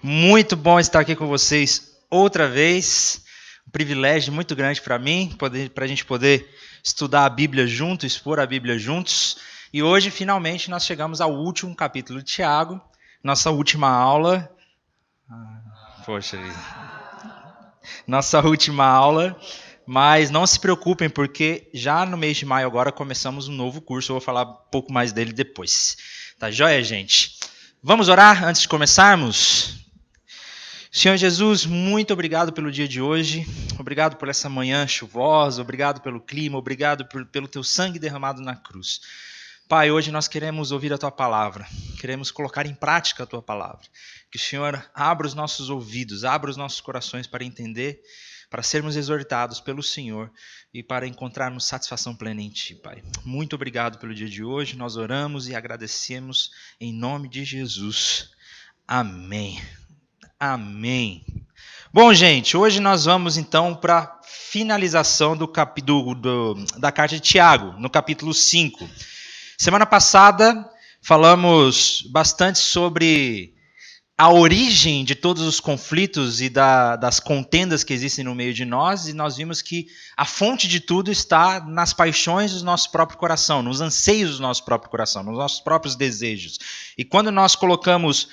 Muito bom estar aqui com vocês outra vez. Um privilégio muito grande para mim, para a gente poder estudar a Bíblia junto, expor a Bíblia juntos. E hoje, finalmente, nós chegamos ao último capítulo de Tiago, nossa última aula. Poxa vida. Nossa última aula. Mas não se preocupem, porque já no mês de maio agora começamos um novo curso. Eu vou falar um pouco mais dele depois. Tá joia, gente? Vamos orar antes de começarmos? Senhor Jesus, muito obrigado pelo dia de hoje, obrigado por essa manhã chuvosa, obrigado pelo clima, obrigado pelo teu sangue derramado na cruz. Pai, hoje nós queremos ouvir a tua palavra, queremos colocar em prática a tua palavra. Que o Senhor abra os nossos ouvidos, abra os nossos corações para entender, para sermos exortados pelo Senhor e para encontrarmos satisfação plena em Ti, Pai. Muito obrigado pelo dia de hoje, nós oramos e agradecemos em nome de Jesus. Amém. Amém. Bom, gente, hoje nós vamos então para a finalização da carta de Tiago, no capítulo 5. Semana passada falamos bastante sobre a origem de todos os conflitos e das contendas que existem no meio de nós, e nós vimos que a fonte de tudo está nas paixões do nosso próprio coração, nos anseios do nosso próprio coração, nos nossos próprios desejos. E quando nós colocamos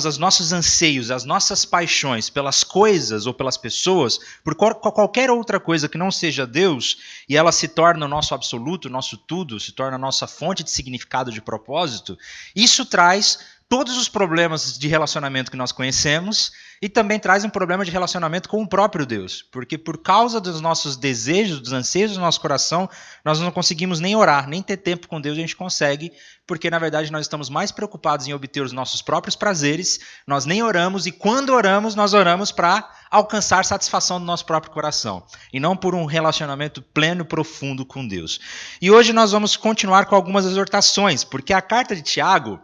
os nossos anseios, as nossas paixões pelas coisas ou pelas pessoas, por qualquer outra coisa que não seja Deus, e ela se torna o nosso absoluto, o nosso tudo, se torna a nossa fonte de significado, de propósito, isso traz todos os problemas de relacionamento que nós conhecemos e também traz um problema de relacionamento com o próprio Deus. Porque por causa dos nossos desejos, dos anseios do nosso coração, nós não conseguimos nem orar, nem ter tempo com Deus a gente consegue, porque na verdade nós estamos mais preocupados em obter os nossos próprios prazeres, nós nem oramos e quando oramos, nós oramos para alcançar satisfação do nosso próprio coração e não por um relacionamento pleno e profundo com Deus. E hoje nós vamos continuar com algumas exortações, porque a carta de Tiago,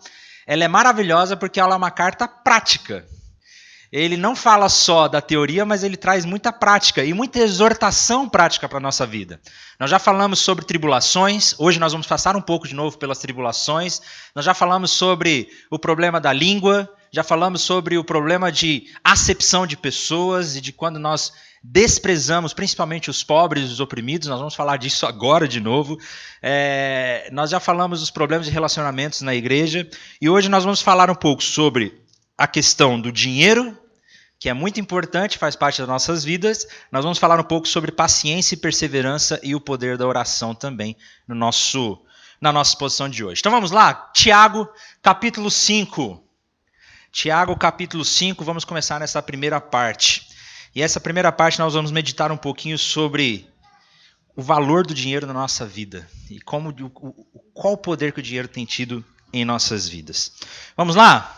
ela é maravilhosa porque ela é uma carta prática. Ele não fala só da teoria, mas ele traz muita prática e muita exortação prática para a nossa vida. Nós já falamos sobre tribulações, hoje nós vamos passar um pouco de novo pelas tribulações. Nós já falamos sobre o problema da língua, já falamos sobre o problema de acepção de pessoas e de quando nós desprezamos principalmente os pobres e os oprimidos. Nós vamos falar disso agora de novo. Nós já falamos dos problemas de relacionamentos na igreja e hoje nós vamos falar um pouco sobre a questão do dinheiro, que é muito importante, faz parte das nossas vidas. Nós vamos falar um pouco sobre paciência e perseverança e o poder da oração também na nossa exposição de hoje. Então vamos lá, Tiago, capítulo 5. Tiago, capítulo 5, vamos começar nessa primeira parte. E essa primeira parte nós vamos meditar um pouquinho sobre o valor do dinheiro na nossa vida e qual o poder que o dinheiro tem tido em nossas vidas. Vamos lá?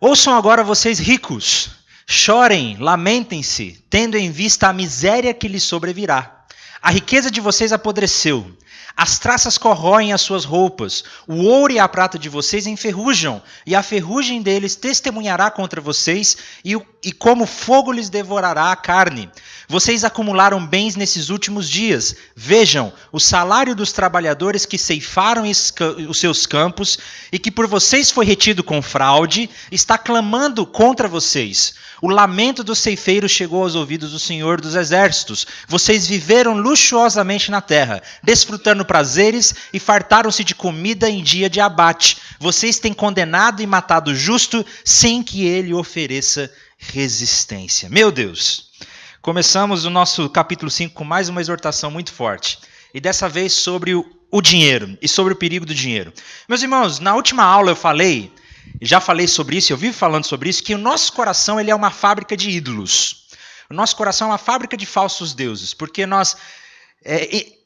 Ouçam agora vocês ricos, chorem, lamentem-se, tendo em vista a miséria que lhes sobrevirá. A riqueza de vocês apodreceu, as traças corroem as suas roupas, o ouro e a prata de vocês enferrujam, e a ferrugem deles testemunhará contra vocês, e como fogo lhes devorará a carne. Vocês acumularam bens nesses últimos dias. Vejam, o salário dos trabalhadores que ceifaram os seus campos, e que por vocês foi retido com fraude, está clamando contra vocês. O lamento dos ceifeiros chegou aos ouvidos do Senhor dos Exércitos. Vocês viveram luxuosamente na terra, desfrutando prazeres e fartaram-se de comida em dia de abate. Vocês têm condenado e matado o justo sem que ele ofereça resistência. Meu Deus! Começamos o nosso capítulo 5 com mais uma exortação muito forte. E dessa vez sobre o dinheiro e sobre o perigo do dinheiro. Meus irmãos, na última aula eu já falei sobre isso, eu vivo falando sobre isso, que o nosso coração ele é uma fábrica de ídolos. O nosso coração é uma fábrica de falsos deuses, porque nós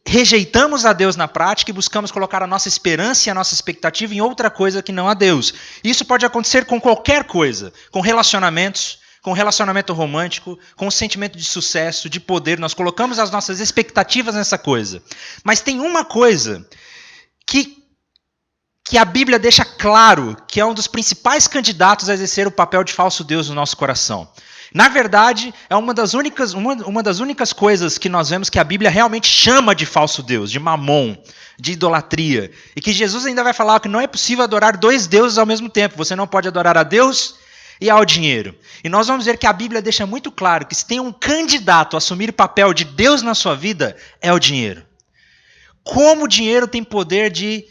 rejeitamos a Deus na prática e buscamos colocar a nossa esperança e a nossa expectativa em outra coisa que não a Deus. Isso pode acontecer com qualquer coisa, com relacionamentos, com relacionamento romântico, com o sentimento de sucesso, de poder. Nós colocamos as nossas expectativas nessa coisa. Mas tem uma coisa que a Bíblia deixa claro que é um dos principais candidatos a exercer o papel de falso Deus no nosso coração. Na verdade, é uma das únicas coisas que nós vemos que a Bíblia realmente chama de falso Deus, de mamon, de idolatria. E que Jesus ainda vai falar que não é possível adorar dois deuses ao mesmo tempo. Você não pode adorar a Deus e ao dinheiro. E nós vamos ver que a Bíblia deixa muito claro que se tem um candidato a assumir o papel de Deus na sua vida, é o dinheiro. Como o dinheiro tem poder de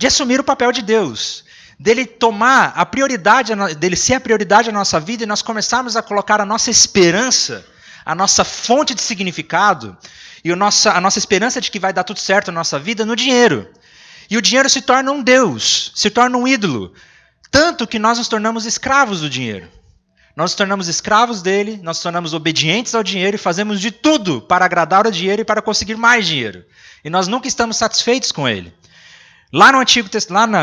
assumir o papel de Deus, dele tomar a prioridade, dele ser a prioridade da nossa vida e nós começarmos a colocar a nossa esperança, a nossa fonte de significado e a nossa esperança de que vai dar tudo certo na nossa vida no dinheiro. E o dinheiro se torna um Deus, se torna um ídolo, tanto que nós nos tornamos escravos do dinheiro. Nós nos tornamos escravos dele, nós nos tornamos obedientes ao dinheiro e fazemos de tudo para agradar o dinheiro e para conseguir mais dinheiro. E nós nunca estamos satisfeitos com ele. Lá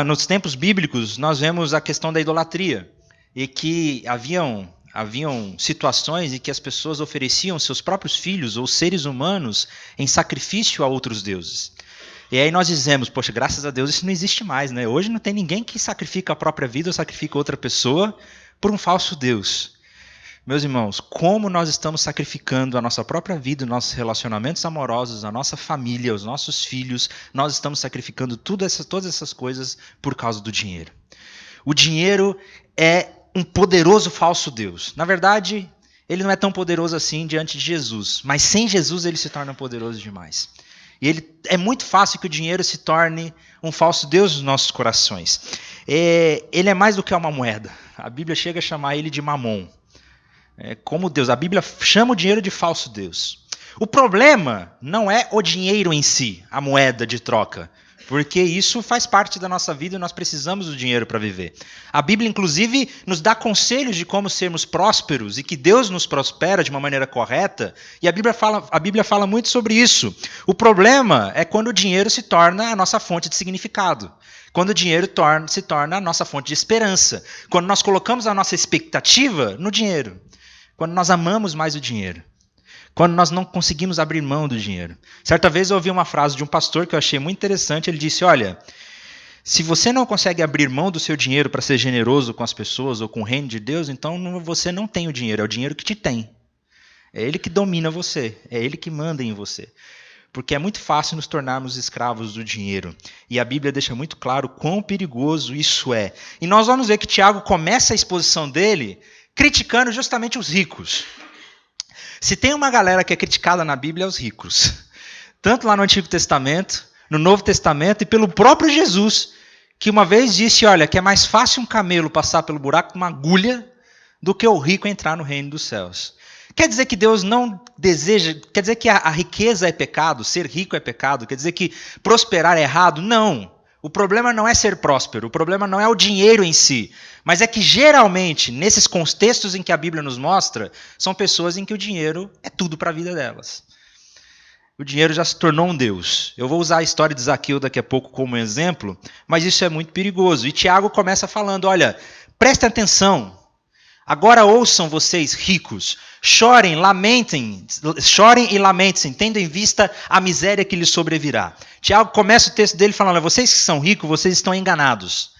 nos tempos bíblicos, nós vemos a questão da idolatria, e que haviam situações em que as pessoas ofereciam seus próprios filhos ou seres humanos em sacrifício a outros deuses. E aí nós dizemos, poxa, graças a Deus isso não existe mais, né? Hoje não tem ninguém que sacrifica a própria vida ou sacrifica outra pessoa por um falso Deus. Meus irmãos, como nós estamos sacrificando a nossa própria vida, nossos relacionamentos amorosos, a nossa família, os nossos filhos, nós estamos sacrificando todas essas coisas por causa do dinheiro. O dinheiro é um poderoso falso Deus. Na verdade, ele não é tão poderoso assim diante de Jesus, mas sem Jesus ele se torna poderoso demais. E é muito fácil que o dinheiro se torne um falso Deus nos nossos corações. Ele é mais do que uma moeda. A Bíblia chega a chamar ele de mamon. Como Deus. A Bíblia chama o dinheiro de falso Deus. O problema não é o dinheiro em si, a moeda de troca, porque isso faz parte da nossa vida e nós precisamos do dinheiro para viver. A Bíblia, inclusive, nos dá conselhos de como sermos prósperos e que Deus nos prospera de uma maneira correta, e a Bíblia fala muito sobre isso. O problema é quando o dinheiro se torna a nossa fonte de significado. Quando o dinheiro se torna a nossa fonte de esperança. Quando nós colocamos a nossa expectativa no dinheiro. Quando nós amamos mais o dinheiro. Quando nós não conseguimos abrir mão do dinheiro. Certa vez eu ouvi uma frase de um pastor que eu achei muito interessante. Ele disse, olha, se você não consegue abrir mão do seu dinheiro para ser generoso com as pessoas ou com o reino de Deus, então você não tem o dinheiro, é o dinheiro que te tem. É ele que domina você, é ele que manda em você. Porque é muito fácil nos tornarmos escravos do dinheiro. E a Bíblia deixa muito claro quão perigoso isso é. E nós vamos ver que Tiago começa a exposição dele criticando justamente os ricos. Se tem uma galera que é criticada na Bíblia, é os ricos. Tanto lá no Antigo Testamento, no Novo Testamento e pelo próprio Jesus, que uma vez disse, olha, que é mais fácil um camelo passar pelo buraco com uma agulha do que o rico entrar no reino dos céus. Quer dizer que Deus não deseja, quer dizer que a riqueza é pecado, ser rico é pecado, quer dizer que prosperar é errado? Não. O problema não é ser próspero, o problema não é o dinheiro em si, mas é que geralmente, nesses contextos em que a Bíblia nos mostra, são pessoas em que o dinheiro é tudo para a vida delas. O dinheiro já se tornou um Deus. Eu vou usar a história de Zaqueu daqui a pouco como exemplo, mas isso é muito perigoso. E Tiago começa falando, olha, prestem atenção, agora ouçam vocês ricos, chorem e lamentem, tendo em vista a miséria que lhes sobrevirá. Tiago começa o texto dele falando, vocês que são ricos, vocês estão enganados.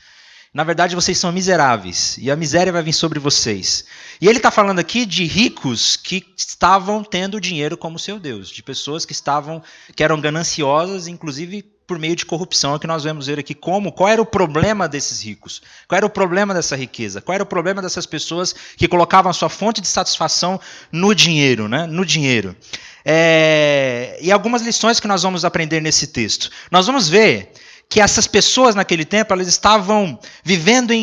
Na verdade, vocês são miseráveis, e a miséria vai vir sobre vocês. E ele está falando aqui de ricos que estavam tendo o dinheiro como seu Deus, de pessoas que eram gananciosas, inclusive por meio de corrupção. É o que nós vamos ver aqui qual era o problema desses ricos, qual era o problema dessa riqueza, qual era o problema dessas pessoas que colocavam a sua fonte de satisfação no dinheiro, né? No dinheiro. E algumas lições que nós vamos aprender nesse texto. Nós vamos ver que essas pessoas naquele tempo elas estavam vivendo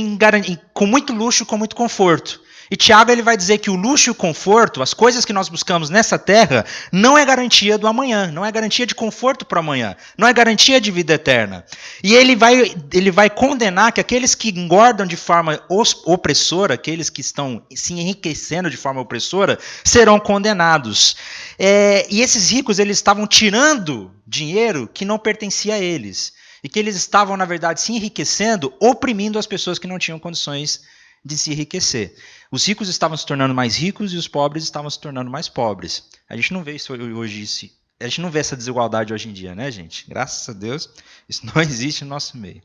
com muito luxo, com muito conforto. E Tiago ele vai dizer que o luxo e o conforto, as coisas que nós buscamos nessa terra, não é garantia do amanhã, não é garantia de conforto para o amanhã, não é garantia de vida eterna. E ele vai condenar que aqueles que engordam de forma opressora, aqueles que estão se enriquecendo de forma opressora, serão condenados. E esses ricos eles estavam tirando dinheiro que não pertencia a eles. E que eles estavam, na verdade, se enriquecendo, oprimindo as pessoas que não tinham condições de se enriquecer. Os ricos estavam se tornando mais ricos e os pobres estavam se tornando mais pobres. A gente não vê isso hoje, a gente não vê essa desigualdade hoje em dia, né, gente? Graças a Deus, isso não existe no nosso meio.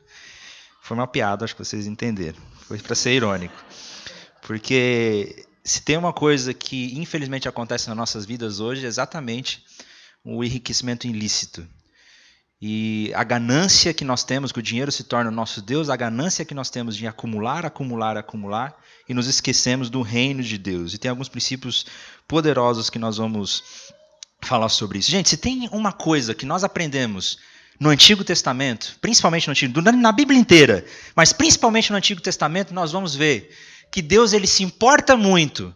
Foi uma piada, acho que vocês entenderam. Foi para ser irônico. Porque se tem uma coisa que infelizmente acontece nas nossas vidas hoje, é exatamente o enriquecimento ilícito. E a ganância que nós temos, que o dinheiro se torna o nosso Deus, a ganância que nós temos de acumular, acumular, acumular, e nos esquecemos do reino de Deus. E tem alguns princípios poderosos que nós vamos falar sobre isso. Gente, se tem uma coisa que nós aprendemos no Antigo Testamento, principalmente no Antigo, na Bíblia inteira, mas principalmente no Antigo Testamento, nós vamos ver que Deus ele se importa muito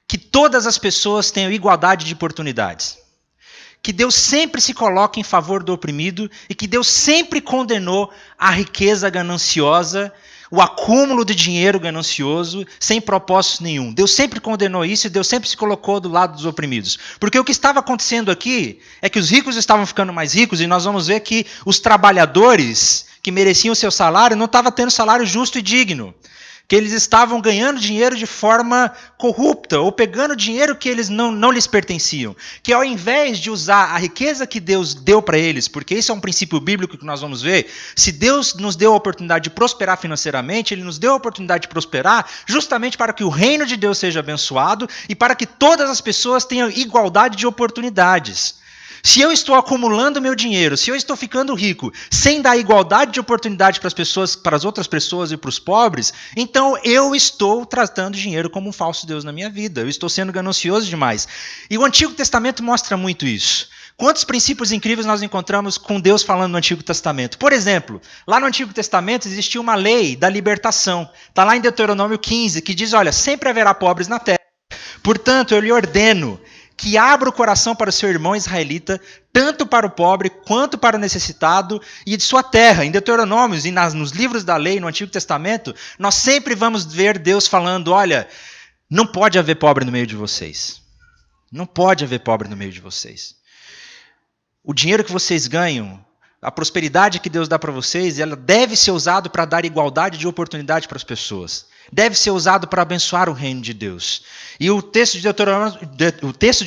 que todas as pessoas tenham igualdade de oportunidades. Que Deus sempre se coloca em favor do oprimido e que Deus sempre condenou a riqueza gananciosa, o acúmulo de dinheiro ganancioso, sem propósito nenhum. Deus sempre condenou isso e Deus sempre se colocou do lado dos oprimidos. Porque o que estava acontecendo aqui é que os ricos estavam ficando mais ricos e nós vamos ver que os trabalhadores que mereciam o seu salário não estavam tendo salário justo e digno. Que eles estavam ganhando dinheiro de forma corrupta, ou pegando dinheiro que eles não lhes pertenciam. Que ao invés de usar a riqueza que Deus deu para eles, porque esse é um princípio bíblico que nós vamos ver, se Deus nos deu a oportunidade de prosperar financeiramente, Ele nos deu a oportunidade de prosperar justamente para que o reino de Deus seja abençoado e para que todas as pessoas tenham igualdade de oportunidades. Se eu estou acumulando meu dinheiro, se eu estou ficando rico, sem dar igualdade de oportunidade para as pessoas, para as outras pessoas e para os pobres, então eu estou tratando dinheiro como um falso Deus na minha vida. Eu estou sendo ganancioso demais. E o Antigo Testamento mostra muito isso. Quantos princípios incríveis nós encontramos com Deus falando no Antigo Testamento? Por exemplo, lá no Antigo Testamento existia uma lei da libertação. Está lá em Deuteronômio 15, que diz, olha, sempre haverá pobres na terra. Portanto, eu lhe ordeno que abra o coração para o seu irmão israelita, tanto para o pobre quanto para o necessitado e de sua terra. Em Deuteronômios e nos livros da lei, no Antigo Testamento, nós sempre vamos ver Deus falando, olha, não pode haver pobre no meio de vocês. Não pode haver pobre no meio de vocês. O dinheiro que vocês ganham, a prosperidade que Deus dá para vocês, ela deve ser usada para dar igualdade de oportunidade para as pessoas. Deve ser usado para abençoar o reino de Deus. E o texto de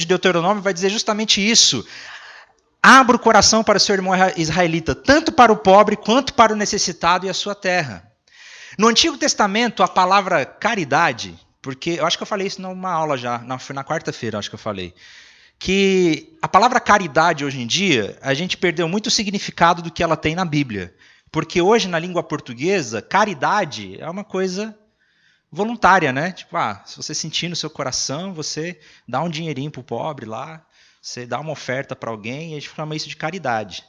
Deuteronômio vai dizer justamente isso. Abra o coração para o seu irmão israelita, tanto para o pobre quanto para o necessitado e a sua terra. No Antigo Testamento, a palavra caridade, porque eu acho que eu falei isso numa aula já, foi na quarta-feira, acho que eu falei, que a palavra caridade hoje em dia, a gente perdeu muito o significado do que ela tem na Bíblia. Porque hoje, na língua portuguesa, caridade é uma coisa voluntária, né? Tipo, se você sentir no seu coração, você dá um dinheirinho pro pobre lá, você dá uma oferta para alguém e a gente chama isso de caridade.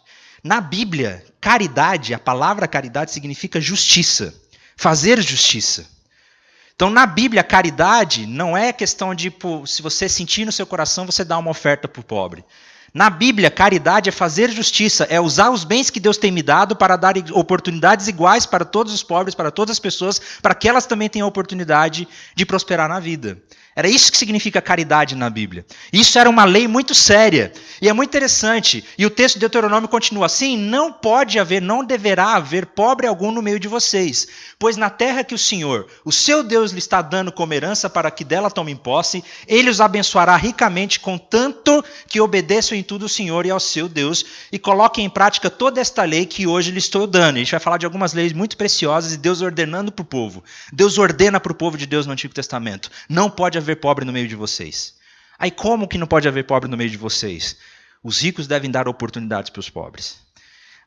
Na Bíblia, caridade, a palavra caridade significa justiça, fazer justiça. Então, na Bíblia, caridade não é questão de, se você sentir no seu coração, você dá uma oferta pro pobre. Na Bíblia, caridade é fazer justiça, é usar os bens que Deus tem me dado para dar oportunidades iguais para todos os pobres, para todas as pessoas, para que elas também tenham a oportunidade de prosperar na vida. Era isso que significa caridade na Bíblia. Isso era uma lei muito séria. E é muito interessante. E o texto de Deuteronômio continua assim: não pode haver, não deverá haver pobre algum no meio de vocês. Pois na terra que o Senhor, o seu Deus, lhe está dando como herança para que dela tomem posse, ele os abençoará ricamente, contanto que obedeçam em tudo ao Senhor e ao seu Deus, e coloquem em prática toda esta lei que hoje lhe estou dando. A gente vai falar de algumas leis muito preciosas e Deus ordenando para o povo. Deus ordena para o povo de Deus no Antigo Testamento. Não pode haver pobre no meio de vocês. Aí como que não pode haver pobre no meio de vocês? Os ricos devem dar oportunidades para os pobres.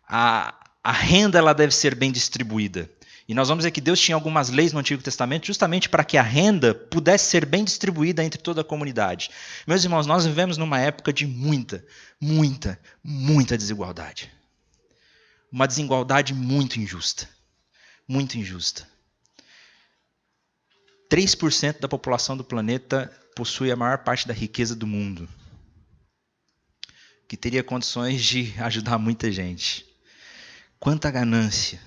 A renda ela deve ser bem distribuída. E nós vamos ver que Deus tinha algumas leis no Antigo Testamento justamente para que a renda pudesse ser bem distribuída entre toda a comunidade. Meus irmãos, nós vivemos numa época de muita desigualdade. Uma desigualdade muito injusta. Muito injusta. 3% da população do planeta possui a maior parte da riqueza do mundo, que teria condições de ajudar muita gente. Quanta ganância!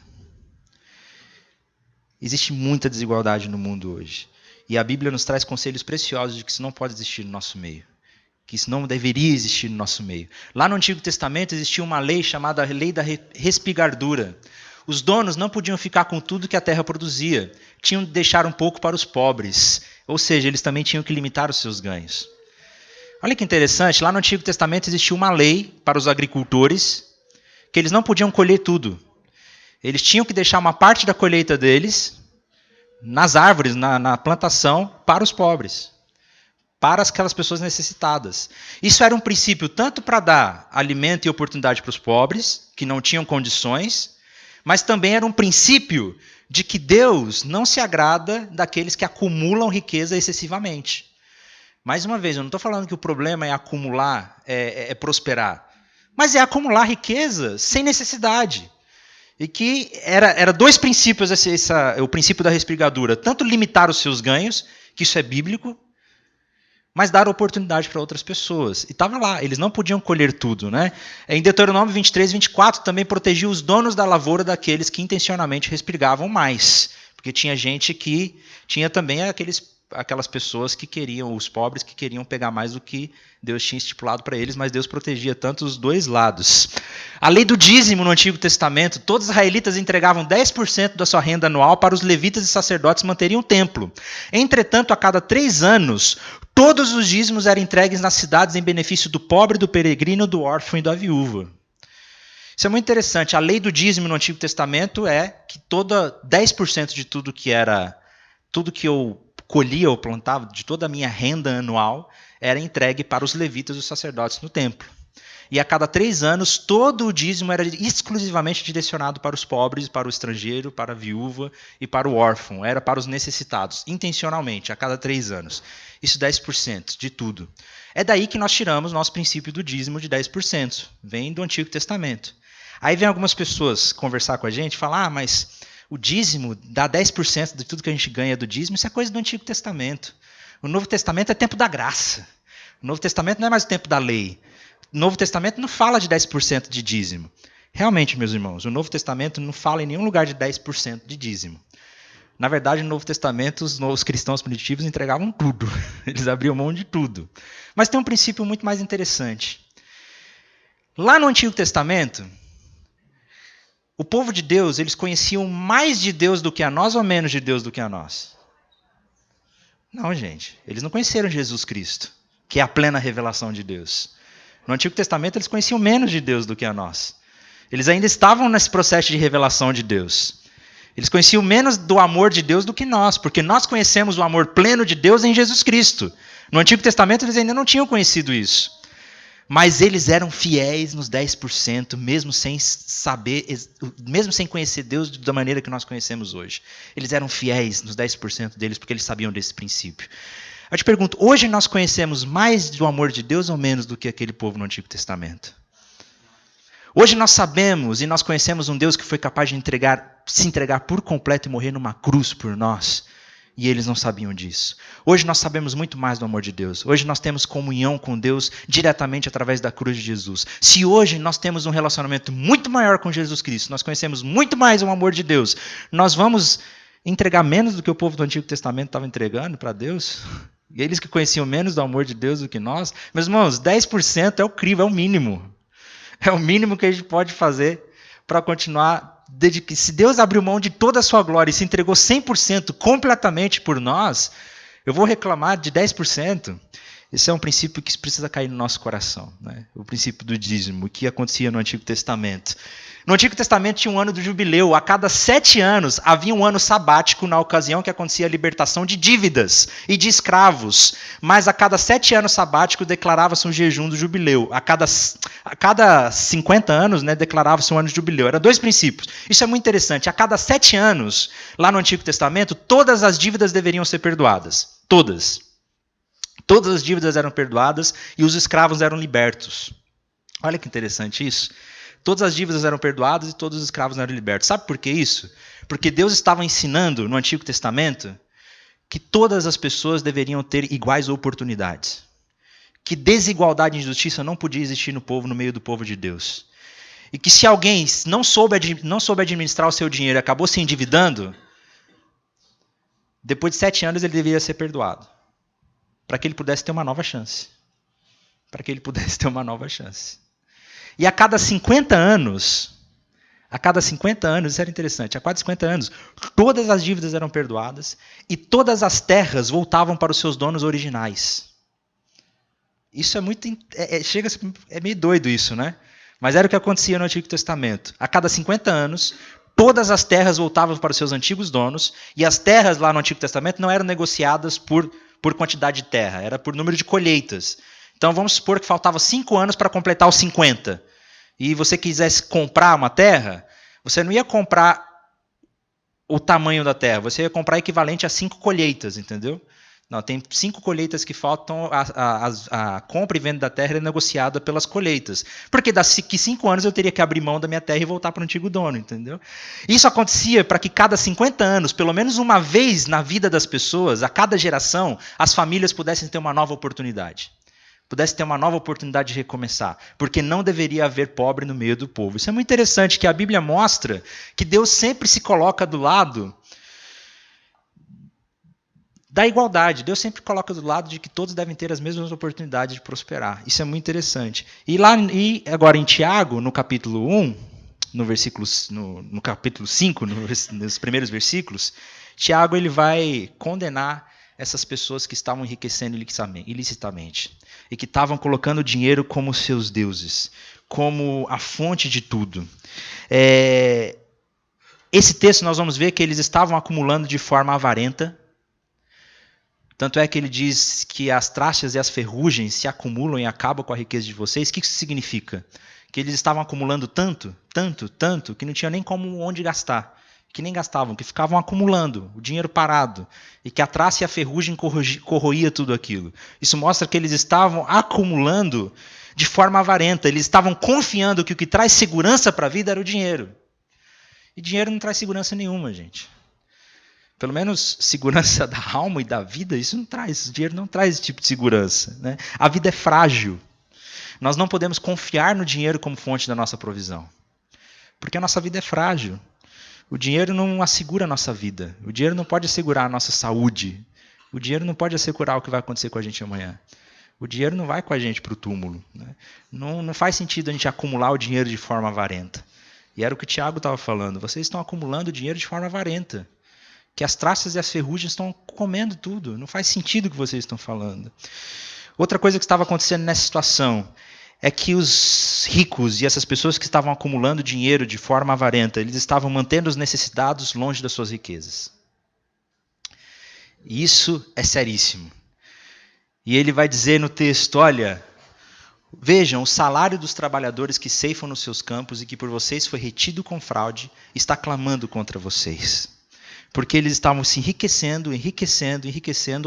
Existe muita desigualdade no mundo hoje. E a Bíblia nos traz conselhos preciosos de que isso não pode existir no nosso meio. Que isso não deveria existir no nosso meio. Lá no Antigo Testamento existia uma lei chamada Lei da Respigardura. Os donos não podiam ficar com tudo que a terra produzia. Tinham de deixar um pouco para os pobres. Ou seja, eles também tinham que limitar os seus ganhos. Olha que interessante, lá no Antigo Testamento existia uma lei para os agricultores que eles não podiam colher tudo. Eles tinham que deixar uma parte da colheita deles nas árvores, na plantação, para os pobres. para aquelas pessoas necessitadas. Isso era um princípio tanto para dar alimento e oportunidade para os pobres, que não tinham condições, mas também era um princípio de que Deus não se agrada daqueles que acumulam riqueza excessivamente. Mais uma vez, eu não estou falando que o problema é acumular, é prosperar, mas é acumular riqueza sem necessidade. E que era dois princípios, o princípio da respirgadura, tanto limitar os seus ganhos, que isso é bíblico, mas dar oportunidade para outras pessoas. E estava lá, eles não podiam colher tudo. Né? Em Deuteronômio 23, 24, também protegia os donos da lavoura daqueles que intencionalmente respirgavam mais. Porque tinha gente que tinha também aquelas pessoas que queriam, os pobres que queriam pegar mais do que Deus tinha estipulado para eles, mas Deus protegia tanto os dois lados. A lei do dízimo no Antigo Testamento, todos os israelitas entregavam 10% da sua renda anual para os levitas e sacerdotes manterem o templo. Entretanto, a cada 3 anos, todos os dízimos eram entregues nas cidades em benefício do pobre, do peregrino, do órfão e da viúva. Isso é muito interessante. A lei do dízimo no Antigo Testamento é que 10% de tudo que eu colhia ou plantava, de toda a minha renda anual, era entregue para os levitas e os sacerdotes no templo. E a cada 3 anos, todo o dízimo era exclusivamente direcionado para os pobres, para o estrangeiro, para a viúva e para o órfão. Era para os necessitados, intencionalmente, a cada 3 anos. Isso 10% de tudo. É daí que nós tiramos nosso princípio do dízimo de 10%. Vem do Antigo Testamento. Aí vem algumas pessoas conversar com a gente e falar, mas o dízimo dá 10% de tudo que a gente ganha do dízimo, isso é coisa do Antigo Testamento. O Novo Testamento é tempo da graça. O Novo Testamento não é mais o tempo da lei. O Novo Testamento não fala de 10% de dízimo. Realmente, meus irmãos, o Novo Testamento não fala em nenhum lugar de 10% de dízimo. Na verdade, no Novo Testamento, os cristãos primitivos entregavam tudo. Eles abriam mão de tudo. Mas tem um princípio muito mais interessante. Lá no Antigo Testamento, o povo de Deus, eles conheciam mais de Deus do que a nós ou menos de Deus do que a nós? Não, gente. Eles não conheceram Jesus Cristo, que é a plena revelação de Deus. No Antigo Testamento, eles conheciam menos de Deus do que a nós. Eles ainda estavam nesse processo de revelação de Deus. Eles conheciam menos do amor de Deus do que nós, porque nós conhecemos o amor pleno de Deus em Jesus Cristo. No Antigo Testamento, eles ainda não tinham conhecido isso. Mas eles eram fiéis nos 10%, mesmo sem saber, mesmo sem conhecer Deus da maneira que nós conhecemos hoje. Eles eram fiéis nos 10% deles, porque eles sabiam desse princípio. Eu te pergunto, hoje nós conhecemos mais do amor de Deus ou menos do que aquele povo no Antigo Testamento? Hoje nós sabemos e nós conhecemos um Deus que foi capaz de se entregar por completo e morrer numa cruz por nós. E eles não sabiam disso. Hoje nós sabemos muito mais do amor de Deus. Hoje nós temos comunhão com Deus diretamente através da cruz de Jesus. Se hoje nós temos um relacionamento muito maior com Jesus Cristo, nós conhecemos muito mais o amor de Deus, nós vamos entregar menos do que o povo do Antigo Testamento estava entregando para Deus? E eles que conheciam menos do amor de Deus do que nós? Meus irmãos, 10% é o crivo, é o mínimo. É o mínimo que a gente pode fazer para continuar. Se Deus abriu mão de toda a sua glória e se entregou 100% completamente por nós, eu vou reclamar de 10%. Esse é um princípio que precisa cair no nosso coração. Né? O princípio do dízimo, o que acontecia no Antigo Testamento. No Antigo Testamento tinha um ano do jubileu. A cada 7 anos havia um ano sabático na ocasião que acontecia a libertação de dívidas e de escravos. Mas a cada 7 anos sabático declarava-se um jejum do jubileu. A cada 50 anos, né, declarava-se um ano de jubileu. Eram 2 princípios. Isso é muito interessante. A cada 7 anos, lá no Antigo Testamento, todas as dívidas deveriam ser perdoadas. Todas. Todas as dívidas eram perdoadas e os escravos eram libertos. Olha que interessante isso. Todas as dívidas eram perdoadas e todos os escravos eram libertos. Sabe por que isso? Porque Deus estava ensinando no Antigo Testamento que todas as pessoas deveriam ter iguais oportunidades. Que desigualdade e injustiça não podia existir no meio do povo de Deus. E que se alguém não soube administrar o seu dinheiro e acabou se endividando, depois de 7 anos ele deveria ser perdoado. Para que ele pudesse ter uma nova chance. Para que ele pudesse ter uma nova chance. E a cada 50 anos, isso era interessante, a cada 50 anos, todas as dívidas eram perdoadas e todas as terras voltavam para os seus donos originais. Isso é muito, é meio doido isso, né? Mas era o que acontecia no Antigo Testamento. A cada 50 anos, todas as terras voltavam para os seus antigos donos e as terras lá no Antigo Testamento não eram negociadas por por quantidade de terra, era por número de colheitas. Então vamos supor que faltava 5 anos para completar os 50. E você quisesse comprar uma terra, você não ia comprar o tamanho da terra, você ia comprar equivalente a 5 colheitas, entendeu? Não, tem 5 colheitas que faltam, a compra e venda da terra é negociada pelas colheitas. Porque daqui 5 anos eu teria que abrir mão da minha terra e voltar para o antigo dono, entendeu? Isso acontecia para que cada 50 anos, pelo menos uma vez na vida das pessoas, a cada geração, as famílias pudessem ter uma nova oportunidade. Pudessem ter uma nova oportunidade de recomeçar. Porque não deveria haver pobre no meio do povo. Isso é muito interessante, que a Bíblia mostra que Deus sempre se coloca do lado da igualdade. Deus sempre coloca do lado de que todos devem ter as mesmas oportunidades de prosperar. Isso é muito interessante. E agora em Tiago, no capítulo 1, no capítulo 5, nos primeiros versículos, Tiago ele vai condenar essas pessoas que estavam enriquecendo ilicitamente e que estavam colocando o dinheiro como seus deuses, como a fonte de tudo. Esse texto nós vamos ver que eles estavam acumulando de forma avarenta. Tanto é que ele diz que as trachas e as ferrugens se acumulam e acabam com a riqueza de vocês. O que isso significa? Que eles estavam acumulando tanto, que não tinha nem onde gastar. Que nem gastavam, que ficavam acumulando o dinheiro parado. E que a traça e a ferrugem corroía tudo aquilo. Isso mostra que eles estavam acumulando de forma avarenta. Eles estavam confiando que o que traz segurança para a vida era o dinheiro. E dinheiro não traz segurança nenhuma, gente. Pelo menos segurança da alma e da vida, isso não traz. O dinheiro não traz esse tipo de segurança, né? A vida é frágil. Nós não podemos confiar no dinheiro como fonte da nossa provisão. Porque a nossa vida é frágil. O dinheiro não assegura a nossa vida. O dinheiro não pode assegurar a nossa saúde. O dinheiro não pode assegurar o que vai acontecer com a gente amanhã. O dinheiro não vai com a gente para o túmulo, né? Não faz sentido a gente acumular o dinheiro de forma avarenta. E era o que o Tiago estava falando. Vocês estão acumulando dinheiro de forma avarenta. Que as traças e as ferrugens estão comendo tudo. Não faz sentido o que vocês estão falando. Outra coisa que estava acontecendo nessa situação é que os ricos e essas pessoas que estavam acumulando dinheiro de forma avarenta, eles estavam mantendo os necessitados longe das suas riquezas. E isso é seríssimo. E ele vai dizer no texto, olha, vejam, o salário dos trabalhadores que ceifam nos seus campos e que por vocês foi retido com fraude, está clamando contra vocês. Porque eles estavam se enriquecendo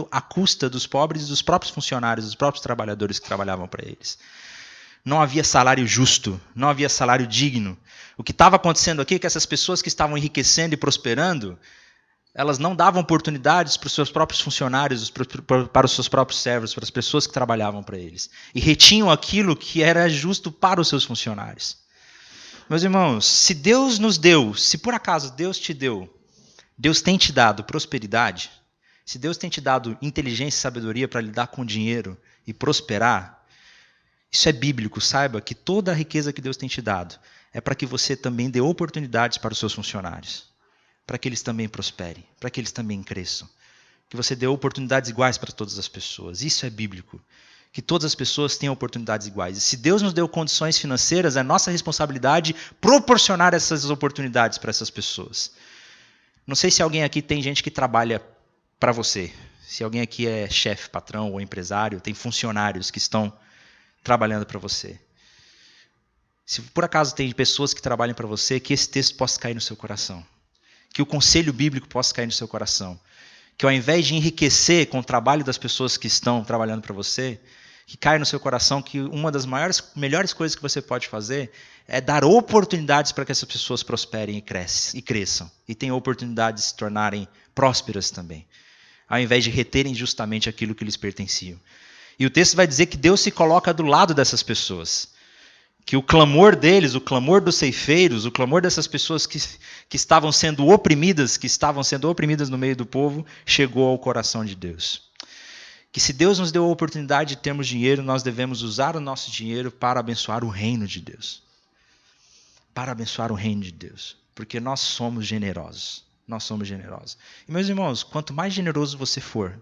à custa dos pobres e dos próprios funcionários, dos próprios trabalhadores que trabalhavam para eles. Não havia salário justo, não havia salário digno. O que estava acontecendo aqui é que essas pessoas que estavam enriquecendo e prosperando, elas não davam oportunidades para os seus próprios funcionários, para os seus próprios servos, para as pessoas que trabalhavam para eles. E retinham aquilo que era justo para os seus funcionários. Meus irmãos, se Deus nos deu, se por acaso Deus te deu, Deus tem te dado prosperidade, se Deus tem te dado inteligência e sabedoria para lidar com o dinheiro e prosperar, isso é bíblico, saiba que toda a riqueza que Deus tem te dado é para que você também dê oportunidades para os seus funcionários, para que eles também prosperem, para que eles também cresçam, que você dê oportunidades iguais para todas as pessoas. Isso é bíblico, que todas as pessoas tenham oportunidades iguais. E se Deus nos deu condições financeiras, é nossa responsabilidade proporcionar essas oportunidades para essas pessoas. Não sei se alguém aqui tem gente que trabalha para você. Se alguém aqui é chefe, patrão ou empresário, tem funcionários que estão trabalhando para você. Se por acaso tem pessoas que trabalham para você, que esse texto possa cair no seu coração. Que o conselho bíblico possa cair no seu coração. Que ao invés de enriquecer com o trabalho das pessoas que estão trabalhando para você, que caia no seu coração que uma das melhores coisas que você pode fazer é dar oportunidades para que essas pessoas prosperem e cresçam. E tenham oportunidades de se tornarem prósperas também. Ao invés de reterem justamente aquilo que lhes pertenciam. E o texto vai dizer que Deus se coloca do lado dessas pessoas. Que o clamor deles, o clamor dos ceifeiros, o clamor dessas pessoas que estavam sendo oprimidas, no meio do povo, chegou ao coração de Deus. Que se Deus nos deu a oportunidade de termos dinheiro, nós devemos usar o nosso dinheiro para abençoar o reino de Deus. Para abençoar o reino de Deus. Porque nós somos generosos. Nós somos generosos. E meus irmãos, quanto mais generoso você for,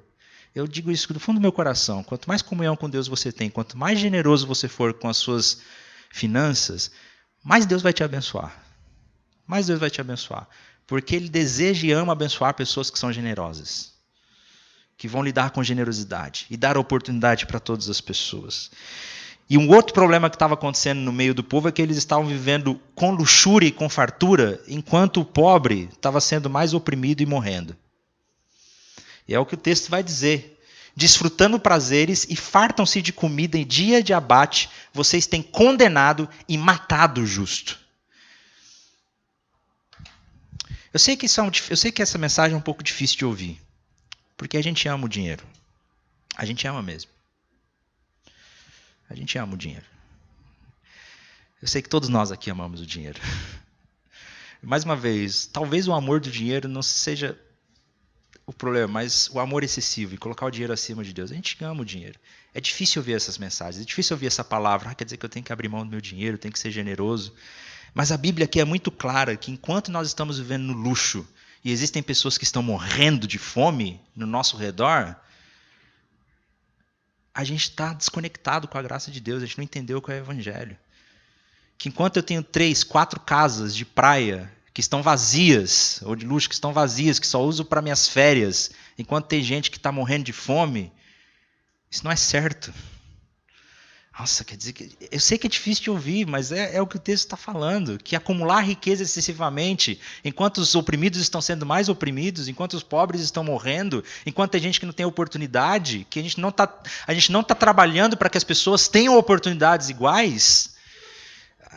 eu digo isso do fundo do meu coração, quanto mais comunhão com Deus você tem, quanto mais generoso você for com as suas finanças, mais Deus vai te abençoar. Mais Deus vai te abençoar. Porque Ele deseja e ama abençoar pessoas que são generosas. que vão lidar com generosidade e dar oportunidade para todas as pessoas. E um outro problema que estava acontecendo no meio do povo é que eles estavam vivendo com luxúria e com fartura, enquanto o pobre estava sendo mais oprimido e morrendo. E é o que o texto vai dizer. Desfrutando prazeres e fartam-se de comida em dia de abate, vocês têm condenado e matado o justo. Eu sei que essa mensagem é um pouco difícil de ouvir, porque a gente ama o dinheiro. A gente ama mesmo. A gente ama o dinheiro. Eu sei que todos nós aqui amamos o dinheiro. Mais uma vez, talvez o amor do dinheiro não seja o problema, mas o amor excessivo e colocar o dinheiro acima de Deus. A gente ama o dinheiro. É difícil ouvir essas mensagens, é difícil ouvir essa palavra. Quer dizer que eu tenho que abrir mão do meu dinheiro, tenho que ser generoso. Mas a Bíblia aqui é muito clara que enquanto nós estamos vivendo no luxo e existem pessoas que estão morrendo de fome no nosso redor, a gente está desconectado com a graça de Deus, a gente não entendeu qual é o evangelho. Que enquanto eu tenho 3, 4 casas de praia que estão vazias, ou de luxo que estão vazias, que só uso para minhas férias, enquanto tem gente que está morrendo de fome, isso não é certo. Nossa, quer dizer que eu sei que é difícil de ouvir, mas é o que o texto está falando, que acumular riqueza excessivamente, enquanto os oprimidos estão sendo mais oprimidos, enquanto os pobres estão morrendo, enquanto tem gente que não tem oportunidade, que a gente não está trabalhando para que as pessoas tenham oportunidades iguais,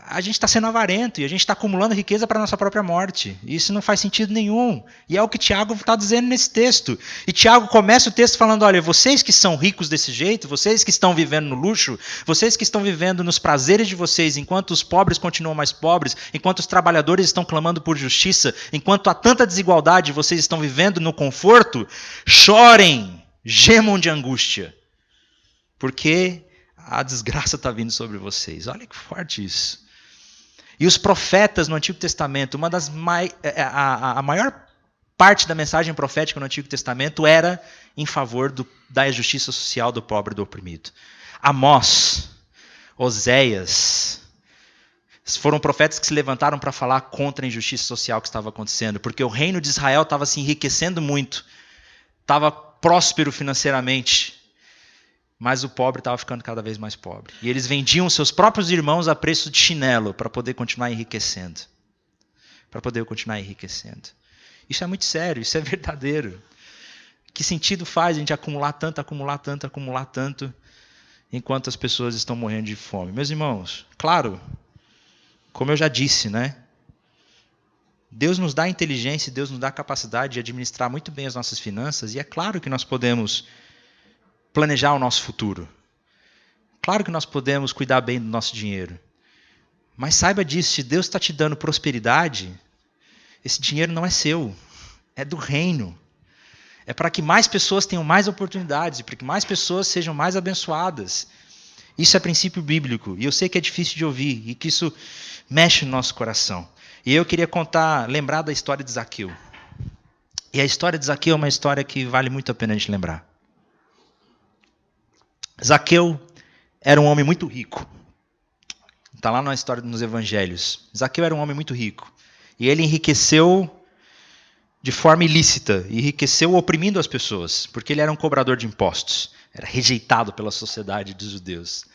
a gente está sendo avarento e a gente está acumulando riqueza para a nossa própria morte. E isso não faz sentido nenhum. E é o que Tiago está dizendo nesse texto. E Tiago começa o texto falando, olha, vocês que são ricos desse jeito, vocês que estão vivendo no luxo, vocês que estão vivendo nos prazeres de vocês, enquanto os pobres continuam mais pobres, enquanto os trabalhadores estão clamando por justiça, enquanto há tanta desigualdade, vocês estão vivendo no conforto, chorem, gemam de angústia, porque a desgraça está vindo sobre vocês. Olha que forte isso. E os profetas no Antigo Testamento, a maior parte da mensagem profética no Antigo Testamento era em favor da justiça social do pobre e do oprimido. Amós, Oséias, foram profetas que se levantaram para falar contra a injustiça social que estava acontecendo, porque o reino de Israel estava se enriquecendo muito, estava próspero financeiramente, mas o pobre estava ficando cada vez mais pobre. E eles vendiam seus próprios irmãos a preço de chinelo para poder continuar enriquecendo. Isso é muito sério, isso é verdadeiro. Que sentido faz a gente acumular tanto, enquanto as pessoas estão morrendo de fome? Meus irmãos, claro, como eu já disse, né? Deus nos dá inteligência, Deus nos dá capacidade de administrar muito bem as nossas finanças, e é claro que nós podemos planejar o nosso futuro. Claro que nós podemos cuidar bem do nosso dinheiro. Mas saiba disso, se Deus está te dando prosperidade, esse dinheiro não é seu, é do reino. É para que mais pessoas tenham mais oportunidades, para que mais pessoas sejam mais abençoadas. Isso é princípio bíblico, e eu sei que é difícil de ouvir, e que isso mexe no nosso coração. E eu queria lembrar da história de Zaqueu. E a história de Zaqueu é uma história que vale muito a pena a gente lembrar. Zaqueu era um homem muito rico. Está lá na história nos evangelhos. Zaqueu era um homem muito rico. E ele enriqueceu de forma ilícita. Enriqueceu oprimindo as pessoas. Porque ele era um cobrador de impostos. Era rejeitado pela sociedade dos judeus.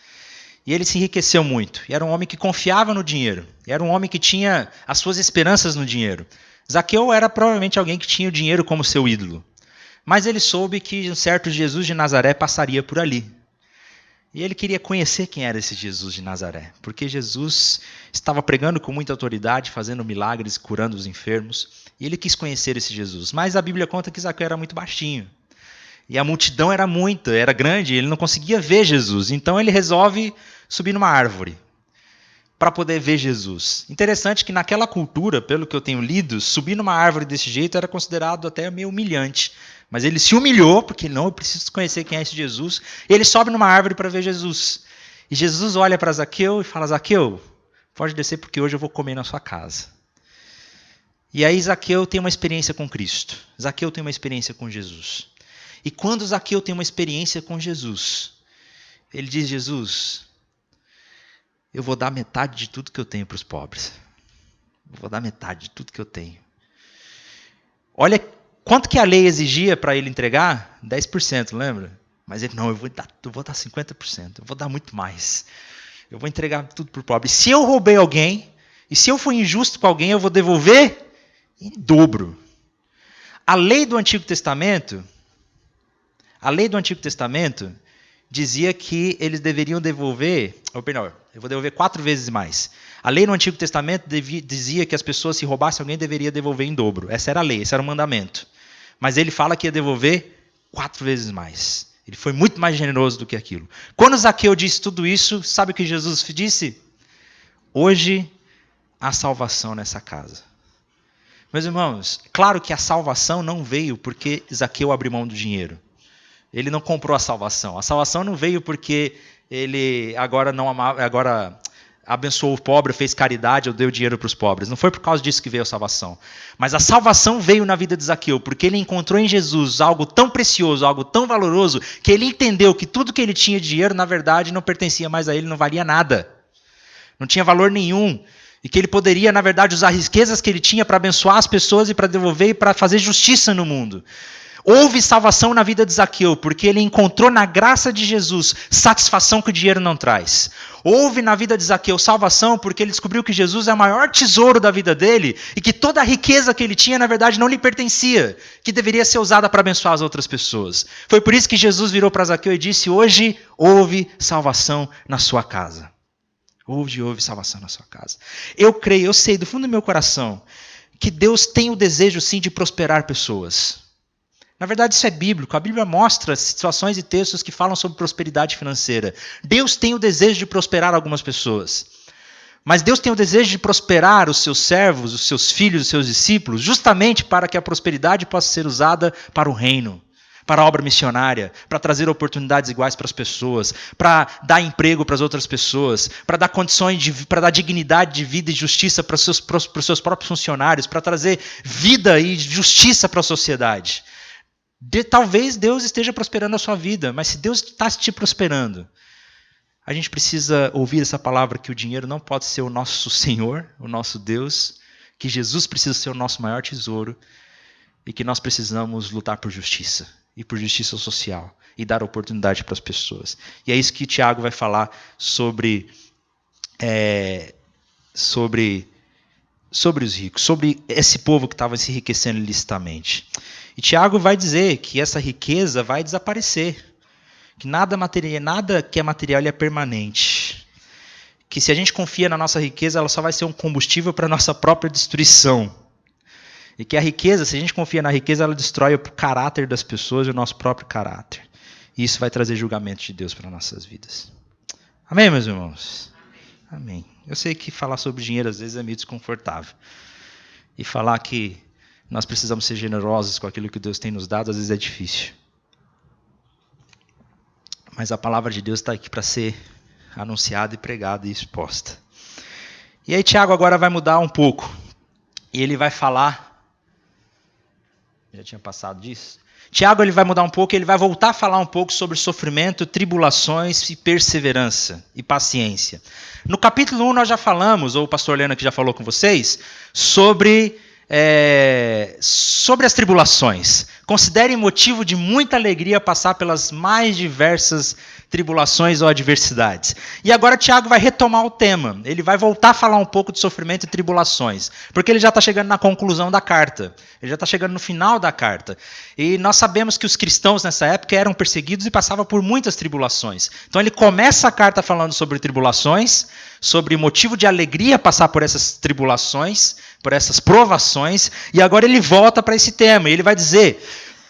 E ele se enriqueceu muito. E era um homem que confiava no dinheiro. E era um homem que tinha as suas esperanças no dinheiro. Zaqueu era provavelmente alguém que tinha o dinheiro como seu ídolo. Mas ele soube que um certo Jesus de Nazaré passaria por ali. E ele queria conhecer quem era esse Jesus de Nazaré, porque Jesus estava pregando com muita autoridade, fazendo milagres, curando os enfermos, e ele quis conhecer esse Jesus. Mas a Bíblia conta que Zaqueu era muito baixinho, e a multidão era muita, era grande, e ele não conseguia ver Jesus. Então ele resolve subir numa árvore para poder ver Jesus. Interessante que naquela cultura, pelo que eu tenho lido, subir numa árvore desse jeito era considerado até meio humilhante. Mas ele se humilhou, porque não, eu preciso conhecer quem é esse Jesus. E ele sobe numa árvore para ver Jesus. E Jesus olha para Zaqueu e fala, Zaqueu, pode descer porque hoje eu vou comer na sua casa. E aí Zaqueu tem uma experiência com Cristo. Zaqueu tem uma experiência com Jesus. E quando Zaqueu tem uma experiência com Jesus, ele diz, Jesus, eu vou dar metade de tudo que eu tenho para os pobres. Eu vou dar metade de tudo que eu tenho. Olha Quanto que a lei exigia para ele entregar? 10%, lembra? Mas ele, não, eu vou dar 50%, eu vou dar muito mais. Eu vou entregar tudo para o pobre. Se eu roubei alguém, e se eu for injusto com alguém, eu vou devolver em dobro. A lei do Antigo Testamento dizia que eles deveriam devolver, eu vou devolver 4 vezes mais. A lei no Antigo Testamento dizia que as pessoas, se roubassem alguém, deveria devolver em dobro. Essa era a lei, esse era o mandamento. Mas ele fala que ia devolver 4 vezes mais. Ele foi muito mais generoso do que aquilo. Quando Zaqueu disse tudo isso, sabe o que Jesus disse? Hoje há salvação nessa casa. Meus irmãos, claro que a salvação não veio porque Zaqueu abriu mão do dinheiro. Ele não comprou a salvação. A salvação não veio porque ele agora abençoou o pobre, fez caridade ou deu dinheiro para os pobres. Não foi por causa disso que veio a salvação. Mas a salvação veio na vida de Zaqueu, porque ele encontrou em Jesus algo tão precioso, algo tão valoroso, que ele entendeu que tudo que ele tinha de dinheiro, na verdade, não pertencia mais a ele, não valia nada. Não tinha valor nenhum. E que ele poderia, na verdade, usar as riquezas que ele tinha para abençoar as pessoas e para devolver e para fazer justiça no mundo. Houve salvação na vida de Zaqueu, porque ele encontrou na graça de Jesus satisfação que o dinheiro não traz. Houve na vida de Zaqueu salvação, porque ele descobriu que Jesus é o maior tesouro da vida dele e que toda a riqueza que ele tinha, na verdade, não lhe pertencia, que deveria ser usada para abençoar as outras pessoas. Foi por isso que Jesus virou para Zaqueu e disse: hoje houve salvação na sua casa. Houve salvação na sua casa. Eu creio, eu sei do fundo do meu coração que Deus tem o desejo sim de prosperar pessoas. Na verdade, isso é bíblico. A Bíblia mostra situações e textos que falam sobre prosperidade financeira. Deus tem o desejo de prosperar algumas pessoas. Mas Deus tem o desejo de prosperar os seus servos, os seus filhos, os seus discípulos, justamente para que a prosperidade possa ser usada para o reino, para a obra missionária, para trazer oportunidades iguais para as pessoas, para dar emprego para as outras pessoas, para dar condições, para dar dignidade de vida e justiça para os seus próprios funcionários, para trazer vida e justiça para a sociedade. Talvez Deus esteja prosperando a sua vida, mas se Deus está te prosperando, a gente precisa ouvir essa palavra que o dinheiro não pode ser o nosso Senhor, o nosso Deus, que Jesus precisa ser o nosso maior tesouro e que nós precisamos lutar por justiça e por justiça social e dar oportunidade para as pessoas. E é isso que Tiago vai falar sobre os ricos, sobre esse povo que estava se enriquecendo ilicitamente. E Tiago vai dizer que essa riqueza vai desaparecer, que nada que é material é permanente, que se a gente confia na nossa riqueza, ela só vai ser um combustível para a nossa própria destruição, e que a riqueza, se a gente confia na riqueza, ela destrói o caráter das pessoas e o nosso próprio caráter, e isso vai trazer julgamento de Deus para nossas vidas. Amém, meus irmãos? Amém. Eu sei que falar sobre dinheiro às vezes é meio desconfortável, e falar que nós precisamos ser generosos com aquilo que Deus tem nos dado, às vezes é difícil. Mas a palavra de Deus está aqui para ser anunciada e pregada e exposta. E aí Tiago agora vai mudar um pouco. E ele vai falar... Já tinha passado disso? Tiago ele vai mudar um pouco e ele vai voltar a falar um pouco sobre sofrimento, tribulações e perseverança e paciência. No capítulo 1 nós já falamos, ou o pastor Lena que já falou com vocês, sobre as tribulações. Considerem motivo de muita alegria passar pelas mais diversas tribulações ou adversidades. E agora Tiago vai retomar o tema. Ele vai voltar a falar um pouco de sofrimento e tribulações. Porque ele já está chegando na conclusão da carta. Ele já está chegando no final da carta. E nós sabemos que os cristãos nessa época eram perseguidos e passavam por muitas tribulações. Então ele começa a carta falando sobre tribulações, sobre motivo de alegria passar por essas tribulações, por essas provações, e agora ele volta para esse tema, e ele vai dizer: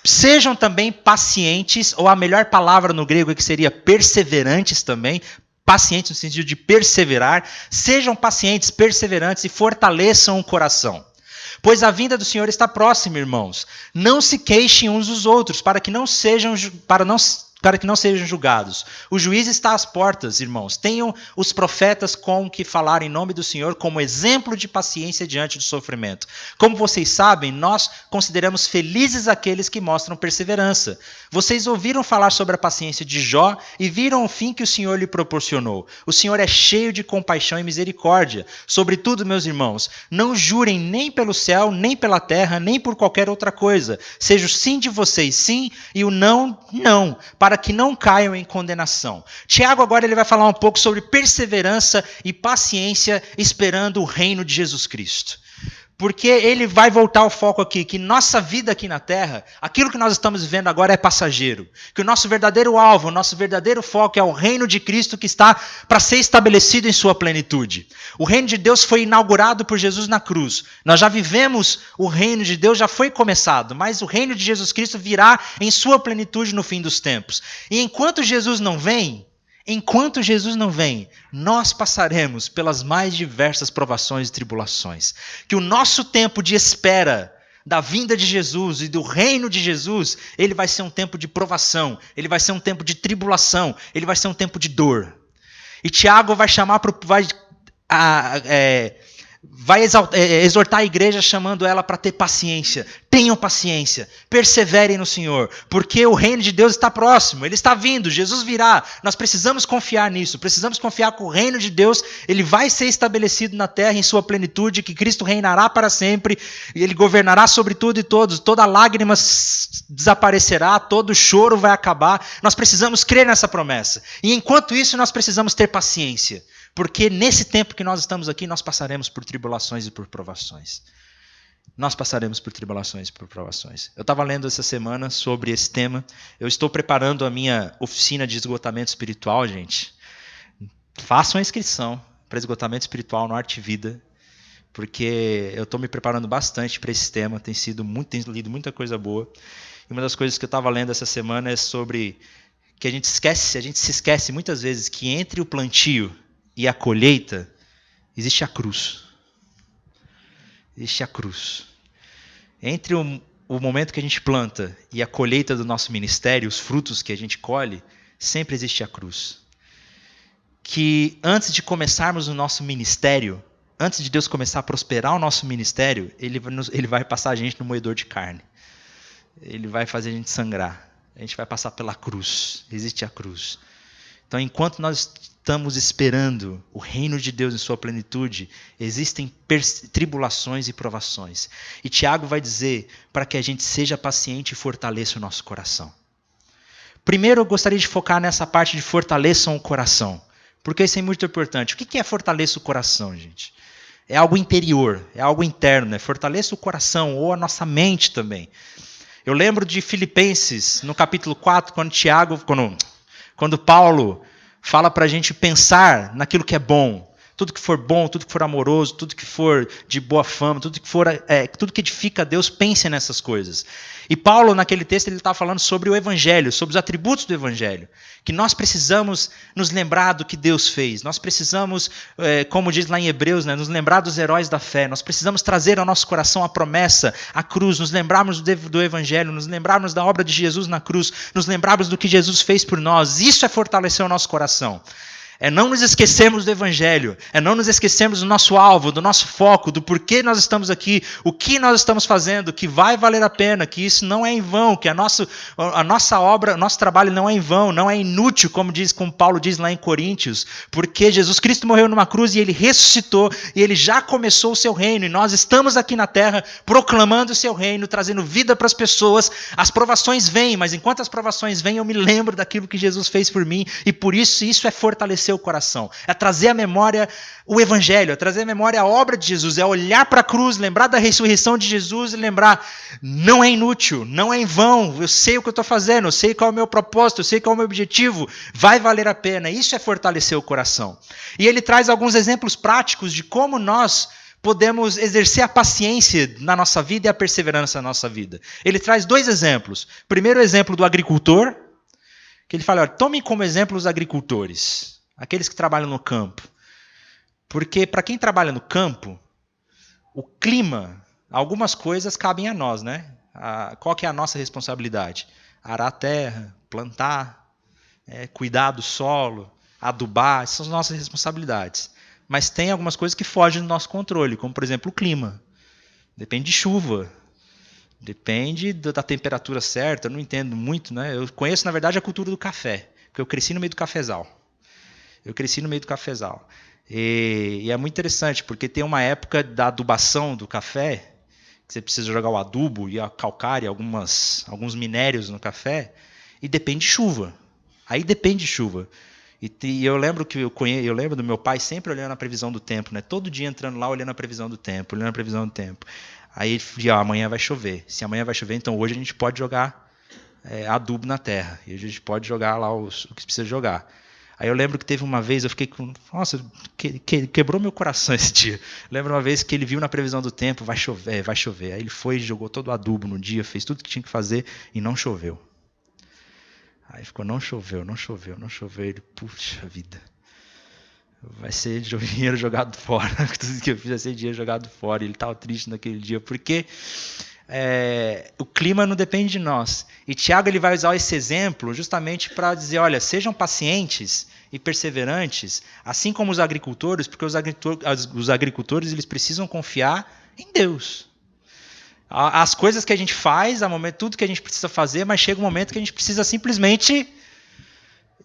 sejam também pacientes, ou a melhor palavra no grego é que seria perseverantes também, pacientes no sentido de perseverar, sejam pacientes, perseverantes e fortaleçam o coração. Pois a vinda do Senhor está próxima, irmãos. Não se queixem uns dos outros, para para que não sejam julgados. O juiz está às portas, irmãos. Tenham os profetas com que falar em nome do Senhor como exemplo de paciência diante do sofrimento. Como vocês sabem, nós consideramos felizes aqueles que mostram perseverança. Vocês ouviram falar sobre a paciência de Jó e viram o fim que o Senhor lhe proporcionou. O Senhor é cheio de compaixão e misericórdia. Sobretudo, meus irmãos, não jurem nem pelo céu, nem pela terra, nem por qualquer outra coisa. Seja o sim de vocês sim e o não, não, para que não caiam em condenação. Tiago agora ele vai falar um pouco sobre perseverança e paciência esperando o reino de Jesus Cristo. Porque ele vai voltar o foco aqui, que nossa vida aqui na Terra, aquilo que nós estamos vivendo agora é passageiro. Que o nosso verdadeiro alvo, o nosso verdadeiro foco é o reino de Cristo que está para ser estabelecido em sua plenitude. O reino de Deus foi inaugurado por Jesus na cruz. Nós já vivemos o reino de Deus, já foi começado, mas o reino de Jesus Cristo virá em sua plenitude no fim dos tempos. E enquanto Jesus não vem, nós passaremos pelas mais diversas provações e tribulações. Que o nosso tempo de espera da vinda de Jesus e do reino de Jesus, ele vai ser um tempo de provação, ele vai ser um tempo de tribulação, ele vai ser um tempo de dor. E Tiago vai chamar vai exortar a igreja chamando ela para ter paciência. Tenham paciência, perseverem no Senhor, porque o reino de Deus está próximo, ele está vindo, Jesus virá. Nós precisamos confiar nisso, precisamos confiar que o reino de Deus ele vai ser estabelecido na terra em sua plenitude, que Cristo reinará para sempre, e ele governará sobre tudo e todos, toda lágrima desaparecerá, todo choro vai acabar. Nós precisamos crer nessa promessa, e enquanto isso nós precisamos ter paciência. Porque nesse tempo que nós estamos aqui, nós passaremos por tribulações e por provações. Nós passaremos por tribulações e por provações. Eu estava lendo essa semana sobre esse tema. Eu estou preparando a minha oficina de esgotamento espiritual, gente. Façam a inscrição para esgotamento espiritual no Arte Vida, porque eu estou me preparando bastante para esse tema. Tenho lido muita coisa boa. E uma das coisas que eu estava lendo essa semana é sobre que a gente se esquece muitas vezes que entre o plantio e a colheita, existe a cruz. Existe a cruz. Entre o momento que a gente planta e a colheita do nosso ministério, os frutos que a gente colhe, sempre existe a cruz. Que antes de começarmos o nosso ministério, antes de Deus começar a prosperar o nosso ministério, Ele vai passar a gente no moedor de carne. Ele vai fazer a gente sangrar. A gente vai passar pela cruz. Existe a cruz. Então, enquanto nós estamos esperando o reino de Deus em sua plenitude, existem tribulações e provações. E Tiago vai dizer para que a gente seja paciente e fortaleça o nosso coração. Primeiro, eu gostaria de focar nessa parte de fortaleçam o coração, porque isso é muito importante. O que é fortaleça o coração, gente? É algo interior, é algo interno, né? Fortaleça o coração ou a nossa mente também. Eu lembro de Filipenses, no capítulo 4, quando Paulo fala para a gente pensar naquilo que é bom, tudo que for amoroso, tudo que for de boa fama, tudo que edifica a Deus, pense nessas coisas. E Paulo, naquele texto, ele está falando sobre o Evangelho, sobre os atributos do Evangelho, que nós precisamos nos lembrar do que Deus fez, nós precisamos, como diz lá em Hebreus, né, nos lembrar dos heróis da fé, nós precisamos trazer ao nosso coração a promessa, a cruz, nos lembrarmos do Evangelho, nos lembrarmos da obra de Jesus na cruz, nos lembrarmos do que Jesus fez por nós. Isso é fortalecer o nosso coração. É não nos esquecermos do Evangelho, é não nos esquecermos do nosso alvo, do nosso foco, do porquê nós estamos aqui, o que nós estamos fazendo, que vai valer a pena, que isso não é em vão, que a nossa obra, nosso trabalho não é em vão, não é inútil, como Paulo diz lá em Coríntios, porque Jesus Cristo morreu numa cruz e Ele ressuscitou e Ele já começou o seu reino e nós estamos aqui na terra proclamando o seu reino, trazendo vida para as pessoas. As provações vêm, mas enquanto as provações vêm eu me lembro daquilo que Jesus fez por mim e por isso é fortalecer o coração, é trazer à memória o Evangelho, é trazer à memória a obra de Jesus, é olhar para a cruz, lembrar da ressurreição de Jesus e lembrar, não é inútil, não é em vão, eu sei o que eu estou fazendo, eu sei qual é o meu propósito, eu sei qual é o meu objetivo, vai valer a pena. Isso é fortalecer o coração. E ele traz alguns exemplos práticos de como nós podemos exercer a paciência na nossa vida e a perseverança na nossa vida. Ele traz 2 exemplos. Primeiro, o exemplo do agricultor, que ele fala, tomem como exemplo os agricultores, aqueles que trabalham no campo. Porque para quem trabalha no campo, o clima, algumas coisas cabem a nós, né? Qual que é a nossa responsabilidade? Arar a terra, plantar, cuidar do solo, adubar, essas são as nossas responsabilidades. Mas tem algumas coisas que fogem do nosso controle, como, por exemplo, o clima. Depende de chuva. Depende da temperatura certa. Eu não entendo muito, né? Eu conheço, na verdade, a cultura do café, porque eu cresci no meio do cafezal. E é muito interessante, porque tem uma época da adubação do café, que você precisa jogar o adubo e a calcária, alguns minérios no café, e depende de chuva. Aí depende de chuva. E eu lembro que eu lembro do meu pai sempre olhando a previsão do tempo, né? Todo dia entrando lá olhando a previsão do tempo. Aí ele dizia, amanhã vai chover. Se amanhã vai chover, então hoje a gente pode jogar adubo na terra. E a gente pode jogar lá o que precisa jogar. Aí eu lembro que teve uma vez, eu fiquei com... Nossa, quebrou meu coração esse dia. Lembro uma vez que ele viu na previsão do tempo, vai chover. Aí ele foi, jogou todo o adubo no dia, fez tudo que tinha que fazer e não choveu. Aí ficou, não choveu. Ele, puxa vida. Vai ser dinheiro jogado fora. Tudo que eu fiz vai ser dinheiro jogado fora. Ele estava triste naquele dia, porque o clima não depende de nós. E Tiago ele vai usar esse exemplo justamente para dizer, olha, sejam pacientes e perseverantes, assim como os agricultores, porque os agricultores eles precisam confiar em Deus. As coisas que a gente faz, tudo que a gente precisa fazer, mas chega um momento que a gente precisa simplesmente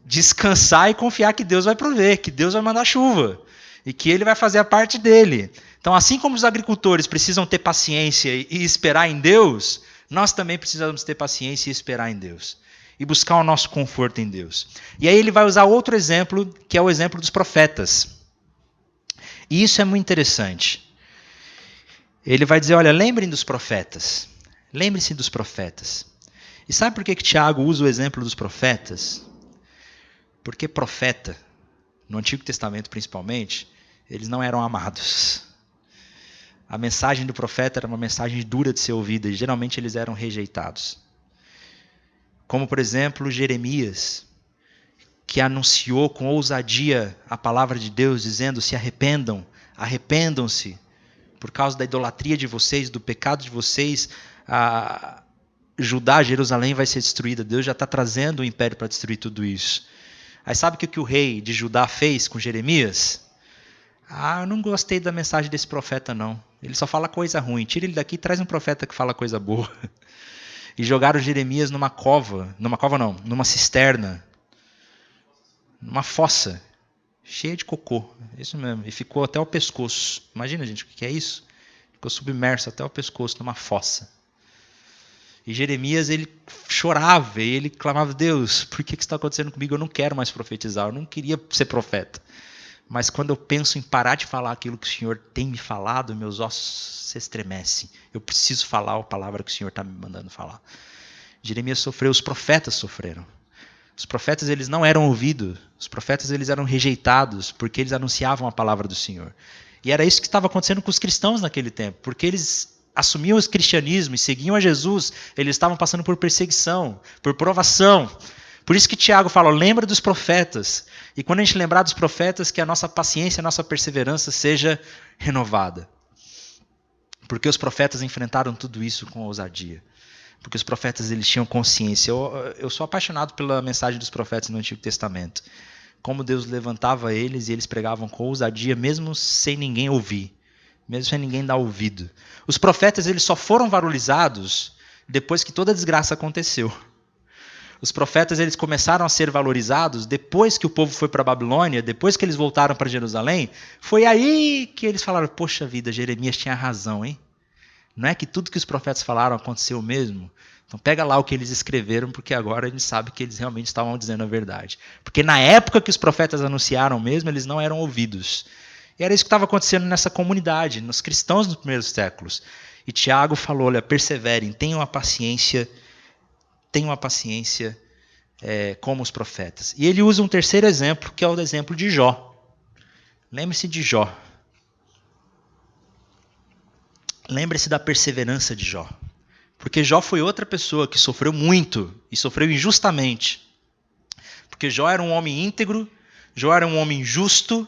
descansar e confiar que Deus vai prover, que Deus vai mandar chuva e que Ele vai fazer a parte dele. Então, assim como os agricultores precisam ter paciência e esperar em Deus, nós também precisamos ter paciência e esperar em Deus. E buscar o nosso conforto em Deus. E aí ele vai usar outro exemplo, que é o exemplo dos profetas. E isso é muito interessante. Ele vai dizer, olha, lembrem dos profetas. Lembre-se dos profetas. E sabe por que Tiago usa o exemplo dos profetas? Porque profeta, no Antigo Testamento principalmente, eles não eram amados. A mensagem do profeta era uma mensagem dura de ser ouvida, e geralmente eles eram rejeitados. Como, por exemplo, Jeremias, que anunciou com ousadia a palavra de Deus, dizendo, se arrependam-se, por causa da idolatria de vocês, do pecado de vocês, Judá, Jerusalém vai ser destruída. Deus já está trazendo o império para destruir tudo isso. Aí sabe o que o rei de Judá fez com Jeremias? Eu não gostei da mensagem desse profeta, não. Ele só fala coisa ruim. Tira ele daqui e traz um profeta que fala coisa boa. E jogaram Jeremias numa cisterna, numa fossa, cheia de cocô. Isso mesmo. E ficou até o pescoço. Imagina, gente, o que é isso? Ficou submerso até o pescoço numa fossa. E Jeremias, ele chorava e ele clamava, Deus, por que isso está acontecendo comigo? Eu não quero mais profetizar, eu não queria ser profeta. Mas quando eu penso em parar de falar aquilo que o Senhor tem me falado, meus ossos se estremecem. Eu preciso falar a palavra que o Senhor está me mandando falar. Jeremias sofreu, os profetas sofreram. Os profetas eles não eram ouvidos, os profetas eles eram rejeitados, porque eles anunciavam a palavra do Senhor. E era isso que estava acontecendo com os cristãos naquele tempo, porque eles assumiam o cristianismo e seguiam a Jesus, eles estavam passando por perseguição, por provação. Por isso que Tiago fala, lembra dos profetas. E quando a gente lembrar dos profetas, que a nossa paciência, a nossa perseverança seja renovada. Porque os profetas enfrentaram tudo isso com ousadia. Porque os profetas eles tinham consciência. Eu sou apaixonado pela mensagem dos profetas no Antigo Testamento. Como Deus levantava eles e eles pregavam com ousadia, mesmo sem ninguém ouvir. Mesmo sem ninguém dar ouvido. Os profetas eles só foram valorizados depois que toda a desgraça aconteceu. Os profetas eles começaram a ser valorizados depois que o povo foi para a Babilônia, depois que eles voltaram para Jerusalém. Foi aí que eles falaram, poxa vida, Jeremias tinha razão, hein? Não é que tudo que os profetas falaram aconteceu mesmo? Então pega lá o que eles escreveram, porque agora a gente sabe que eles realmente estavam dizendo a verdade. Porque na época que os profetas anunciaram mesmo, eles não eram ouvidos. E era isso que estava acontecendo nessa comunidade, nos cristãos dos primeiros séculos. E Tiago falou, olha, perseverem, tenham a paciência como os profetas. E ele usa um terceiro exemplo, que é o exemplo de Jó. Lembre-se de Jó. Lembre-se da perseverança de Jó. Porque Jó foi outra pessoa que sofreu muito e sofreu injustamente. Porque Jó era um homem íntegro, Jó era um homem justo,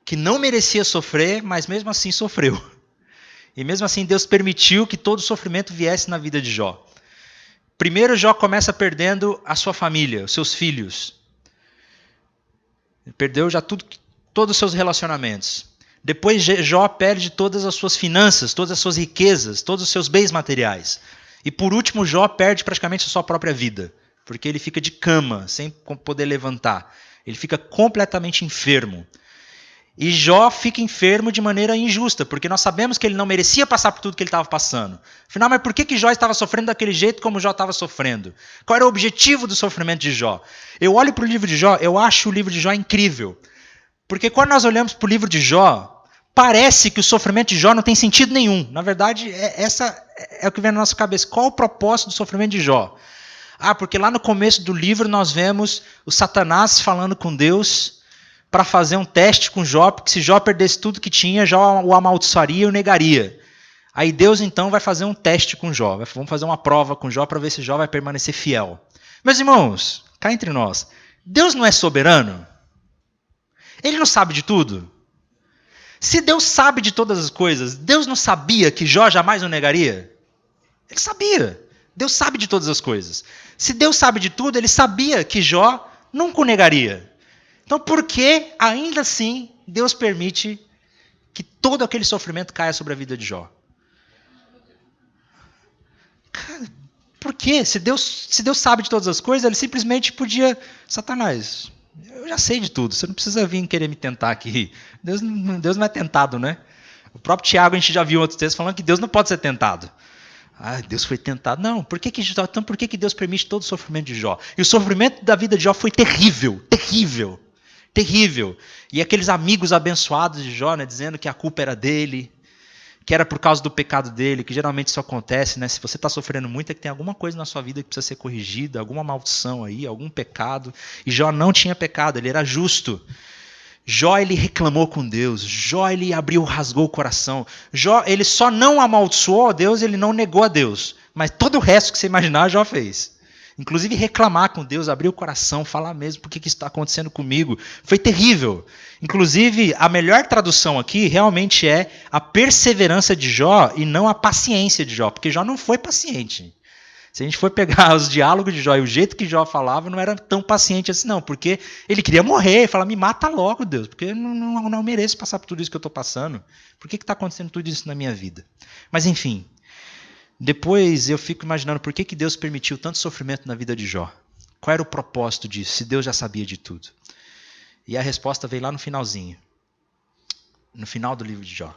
que não merecia sofrer, mas mesmo assim sofreu. E mesmo assim Deus permitiu que todo o sofrimento viesse na vida de Jó. Primeiro Jó começa perdendo a sua família, os seus filhos. Perdeu já todos os seus relacionamentos. Depois Jó perde todas as suas finanças, todas as suas riquezas, todos os seus bens materiais. E por último, Jó perde praticamente a sua própria vida, porque ele fica de cama, sem poder levantar. Ele fica completamente enfermo. E Jó fica enfermo de maneira injusta, porque nós sabemos que ele não merecia passar por tudo que ele estava passando. Afinal, mas por que Jó estava sofrendo daquele jeito como Jó estava sofrendo? Qual era o objetivo do sofrimento de Jó? Eu olho para o livro de Jó, eu acho o livro de Jó incrível. Porque quando nós olhamos para o livro de Jó, parece que o sofrimento de Jó não tem sentido nenhum. Na verdade, essa é o que vem na nossa cabeça. Qual o propósito do sofrimento de Jó? Porque lá no começo do livro nós vemos o Satanás falando com Deus para fazer um teste com Jó, porque se Jó perdesse tudo que tinha, Jó o amaldiçoaria e o negaria. Aí Deus então vai fazer um teste com Jó, vamos fazer uma prova com Jó para ver se Jó vai permanecer fiel. Meus irmãos, cá entre nós, Deus não é soberano? Ele não sabe de tudo? Se Deus sabe de todas as coisas, Deus não sabia que Jó jamais o negaria? Ele sabia. Deus sabe de todas as coisas. Se Deus sabe de tudo, ele sabia que Jó nunca o negaria. Então, por que, ainda assim, Deus permite que todo aquele sofrimento caia sobre a vida de Jó? Cara, por quê? Se Deus sabe de todas as coisas, ele simplesmente podia... Satanás, eu já sei de tudo, você não precisa vir querer me tentar aqui. Deus não é tentado, né? O próprio Tiago, a gente já viu outros textos falando que Deus não pode ser tentado. Deus foi tentado. Não, por que Deus permite todo o sofrimento de Jó? E o sofrimento da vida de Jó foi terrível, terrível. Terrível. E aqueles amigos abençoados de Jó, né, dizendo que a culpa era dele, que era por causa do pecado dele, que geralmente isso acontece, né? Se você está sofrendo muito, é que tem alguma coisa na sua vida que precisa ser corrigida, alguma maldição aí, algum pecado. E Jó não tinha pecado, ele era justo. Jó, ele reclamou com Deus. Jó, ele rasgou o coração. Jó, ele só não amaldiçoou a Deus, ele não negou a Deus. Mas todo o resto que você imaginar, Jó fez. Inclusive reclamar com Deus, abrir o coração, falar mesmo por que isso está acontecendo comigo. Foi terrível. Inclusive, a melhor tradução aqui realmente é a perseverança de Jó e não a paciência de Jó, porque Jó não foi paciente. Se a gente for pegar os diálogos de Jó e o jeito que Jó falava, não era tão paciente assim não, porque ele queria morrer, falar, me mata logo, Deus, porque eu não mereço passar por tudo isso que eu estou passando. Por que está acontecendo tudo isso na minha vida? Mas enfim... Depois eu fico imaginando por que Deus permitiu tanto sofrimento na vida de Jó. Qual era o propósito disso, se Deus já sabia de tudo? E a resposta veio lá no finalzinho. No final do livro de Jó.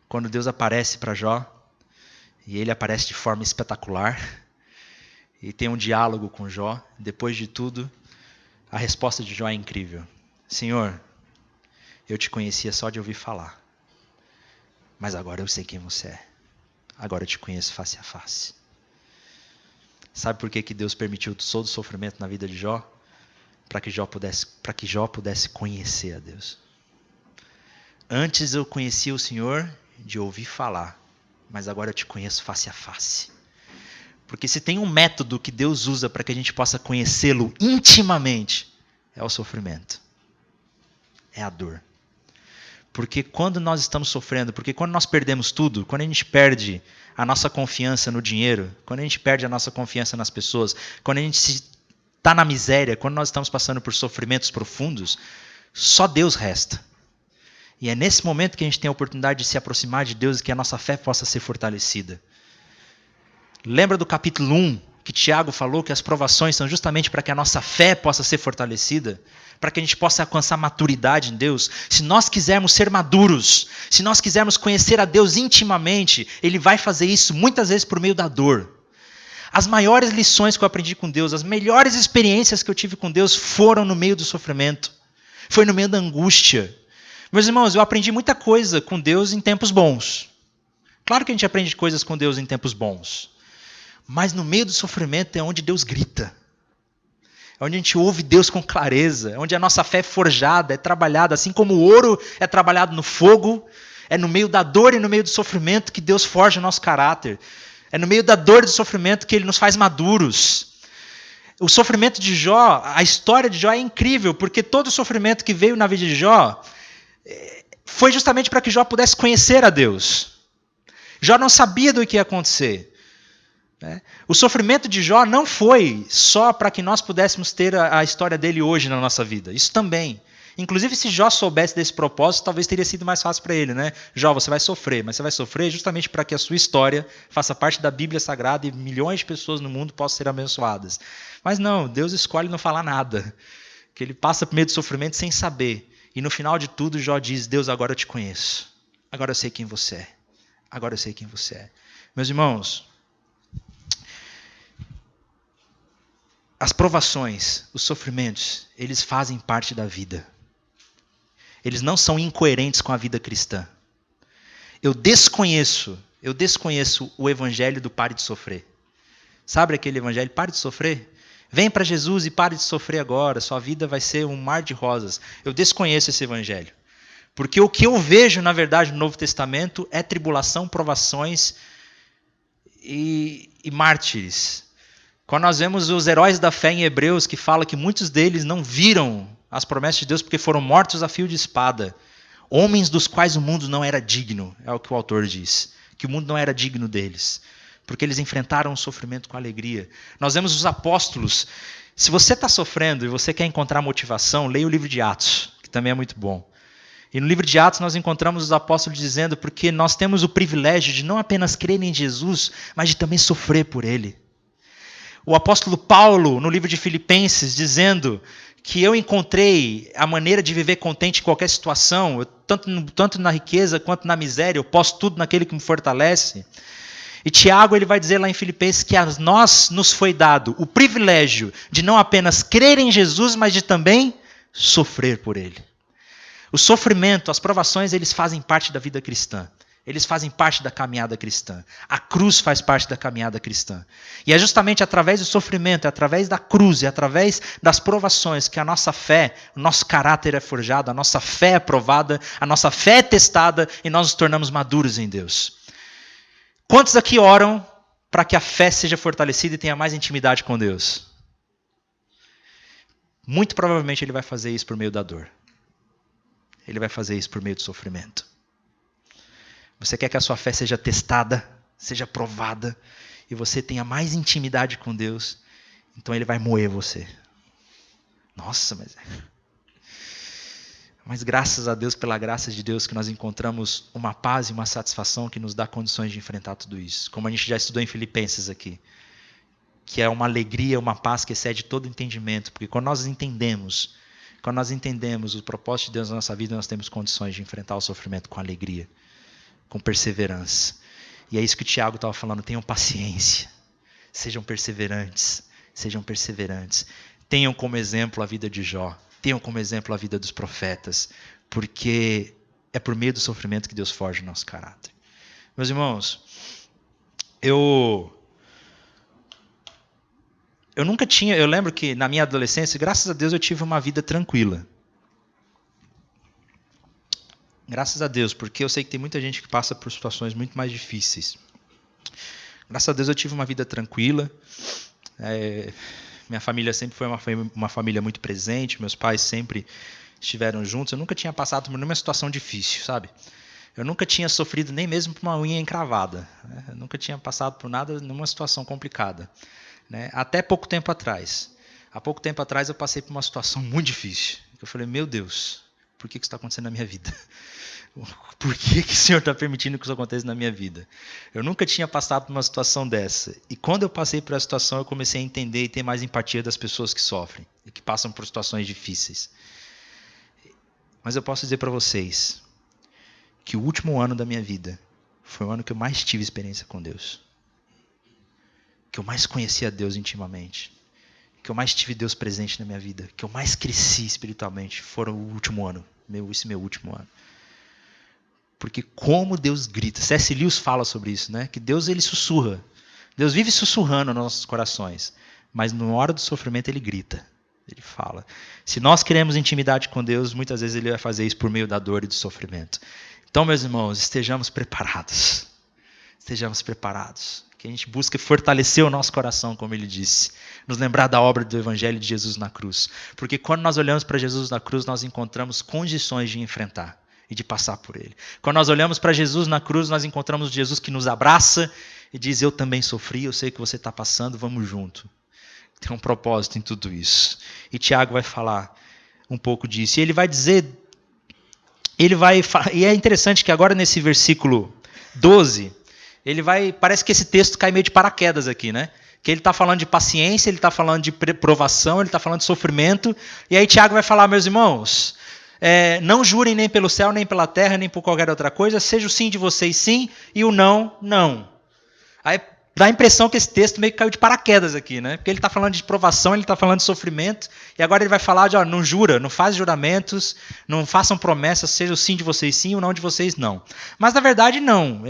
Quando Deus aparece para Jó, e ele aparece de forma espetacular, e tem um diálogo com Jó, depois de tudo, a resposta de Jó é incrível. Senhor, eu te conhecia só de ouvir falar, mas agora eu sei quem você é. Agora eu te conheço face a face. Sabe por que Deus permitiu todo o sofrimento na vida de Jó? Para que Jó pudesse conhecer a Deus. Antes eu conhecia o Senhor de ouvir falar, mas agora eu te conheço face a face. Porque se tem um método que Deus usa para que a gente possa conhecê-lo intimamente, é o sofrimento. É a dor. Porque quando nós estamos sofrendo, porque quando nós perdemos tudo, quando a gente perde a nossa confiança no dinheiro, quando a gente perde a nossa confiança nas pessoas, quando a gente está na miséria, quando nós estamos passando por sofrimentos profundos, só Deus resta. E é nesse momento que a gente tem a oportunidade de se aproximar de Deus e que a nossa fé possa ser fortalecida. Lembra do capítulo 1, que Tiago falou que as provações são justamente para que a nossa fé possa ser fortalecida? Para que a gente possa alcançar maturidade em Deus. Se nós quisermos ser maduros, se nós quisermos conhecer a Deus intimamente, Ele vai fazer isso muitas vezes por meio da dor. As maiores lições que eu aprendi com Deus, as melhores experiências que eu tive com Deus foram no meio do sofrimento. Foi no meio da angústia. Meus irmãos, eu aprendi muita coisa com Deus em tempos bons. Claro que a gente aprende coisas com Deus em tempos bons. Mas no meio do sofrimento é onde Deus grita. É onde a gente ouve Deus com clareza, é onde a nossa fé é forjada, é trabalhada, assim como o ouro é trabalhado no fogo, é no meio da dor e no meio do sofrimento que Deus forja o nosso caráter. É no meio da dor e do sofrimento que Ele nos faz maduros. O sofrimento de Jó, a história de Jó é incrível, porque todo o sofrimento que veio na vida de Jó foi justamente para que Jó pudesse conhecer a Deus. Jó não sabia do que ia acontecer. O sofrimento de Jó não foi só para que nós pudéssemos ter a história dele hoje na nossa vida. Isso também. Inclusive, se Jó soubesse desse propósito, talvez teria sido mais fácil para ele, né? Jó, você vai sofrer, mas você vai sofrer justamente para que a sua história faça parte da Bíblia Sagrada e milhões de pessoas no mundo possam ser abençoadas. Mas não, Deus escolhe não falar nada. Que ele passa por meio do sofrimento sem saber. E no final de tudo, Jó diz, Deus, agora eu te conheço. Agora eu sei quem você é. Agora eu sei quem você é. Meus irmãos, as provações, os sofrimentos, eles fazem parte da vida. Eles não são incoerentes com a vida cristã. Eu desconheço o evangelho do pare de sofrer. Sabe aquele evangelho? Pare de sofrer. Vem para Jesus e pare de sofrer agora. Sua vida vai ser um mar de rosas. Eu desconheço esse evangelho. Porque o que eu vejo, na verdade, no Novo Testamento é tribulação, provações e mártires. Quando nós vemos os heróis da fé em Hebreus, que fala que muitos deles não viram as promessas de Deus porque foram mortos a fio de espada. Homens dos quais o mundo não era digno, é o que o autor diz. Que o mundo não era digno deles. Porque eles enfrentaram o sofrimento com alegria. Nós vemos os apóstolos. Se você está sofrendo e você quer encontrar motivação, leia o livro de Atos, que também é muito bom. E no livro de Atos nós encontramos os apóstolos dizendo porque nós temos o privilégio de não apenas crer em Jesus, mas de também sofrer por ele. O apóstolo Paulo, no livro de Filipenses, dizendo que eu encontrei a maneira de viver contente em qualquer situação, tanto na riqueza quanto na miséria, eu posso tudo naquele que me fortalece. E Tiago ele vai dizer lá em Filipenses que a nós nos foi dado o privilégio de não apenas crer em Jesus, mas de também sofrer por ele. O sofrimento, as provações, eles fazem parte da vida cristã. Eles fazem parte da caminhada cristã. A cruz faz parte da caminhada cristã. E é justamente através do sofrimento, é através da cruz, é através das provações que a nossa fé, o nosso caráter é forjado, a nossa fé é provada, a nossa fé é testada e nós nos tornamos maduros em Deus. Quantos aqui oram para que a fé seja fortalecida e tenha mais intimidade com Deus? Muito provavelmente ele vai fazer isso por meio da dor. Ele vai fazer isso por meio do sofrimento. Você quer que a sua fé seja testada, seja provada, e você tenha mais intimidade com Deus, então ele vai moer você. Nossa, mas graças a Deus, pela graça de Deus, que nós encontramos uma paz e uma satisfação que nos dá condições de enfrentar tudo isso. Como a gente já estudou em Filipenses aqui. Que é uma alegria, uma paz que excede todo entendimento. Porque quando nós entendemos o propósito de Deus na nossa vida, nós temos condições de enfrentar o sofrimento com alegria, com perseverança. E é isso que o Tiago estava falando, tenham paciência, sejam perseverantes, tenham como exemplo a vida de Jó, tenham como exemplo a vida dos profetas, porque é por meio do sofrimento que Deus forja o nosso caráter. Meus irmãos, eu lembro que na minha adolescência, graças a Deus eu tive uma vida tranquila. Graças a Deus, porque eu sei que tem muita gente que passa por situações muito mais difíceis. Graças a Deus eu tive uma vida tranquila. Minha família sempre foi uma família muito presente. Meus pais sempre estiveram juntos. Eu nunca tinha passado por nenhuma situação difícil, sabe? Eu nunca tinha sofrido nem mesmo por uma unha encravada. Né? Eu nunca tinha passado por nada, nenhuma situação complicada. Né? Até pouco tempo atrás. Há pouco tempo atrás eu passei por uma situação muito difícil. Eu falei, meu Deus, por que isso está acontecendo na minha vida? Por que o Senhor está permitindo que isso aconteça na minha vida? Eu nunca tinha passado por uma situação dessa. E quando eu passei por essa situação, eu comecei a entender e ter mais empatia das pessoas que sofrem e que passam por situações difíceis. Mas eu posso dizer para vocês que o último ano da minha vida foi o ano que eu mais tive experiência com Deus. Que eu mais conheci a Deus intimamente. Que eu mais tive Deus presente na minha vida. Que eu mais cresci espiritualmente. Foi o último ano. Esse meu último ano. Porque como Deus grita. C.S. Lewis fala sobre isso, né? Que Deus ele sussurra. Deus vive sussurrando nos nossos corações. Mas na hora do sofrimento ele grita. Ele fala. Se nós queremos intimidade com Deus, muitas vezes ele vai fazer isso por meio da dor e do sofrimento. Então, meus irmãos, estejamos preparados. Estejamos preparados. Que a gente busque fortalecer o nosso coração, como ele disse. Nos lembrar da obra do Evangelho de Jesus na cruz. Porque quando nós olhamos para Jesus na cruz, nós encontramos condições de enfrentar e de passar por ele. Quando nós olhamos para Jesus na cruz, nós encontramos Jesus que nos abraça e diz, eu também sofri, eu sei que você está passando, vamos junto. Tem um propósito em tudo isso. E Tiago vai falar, um pouco disso. E ele vai dizer, e é interessante que agora nesse versículo 12, parece que esse texto cai meio de paraquedas aqui, né? Que ele está falando de paciência, ele está falando de provação, ele está falando de sofrimento, e aí Tiago vai falar, meus irmãos, não jurem nem pelo céu, nem pela terra, nem por qualquer outra coisa, seja o sim de vocês sim, e o não, não. Aí dá a impressão que esse texto meio que caiu de paraquedas aqui, né? Porque ele está falando de provação, ele está falando de sofrimento, e agora ele vai falar de, não jura, não faz juramentos, não façam promessas, seja o sim de vocês sim, o não de vocês não. Mas na verdade não,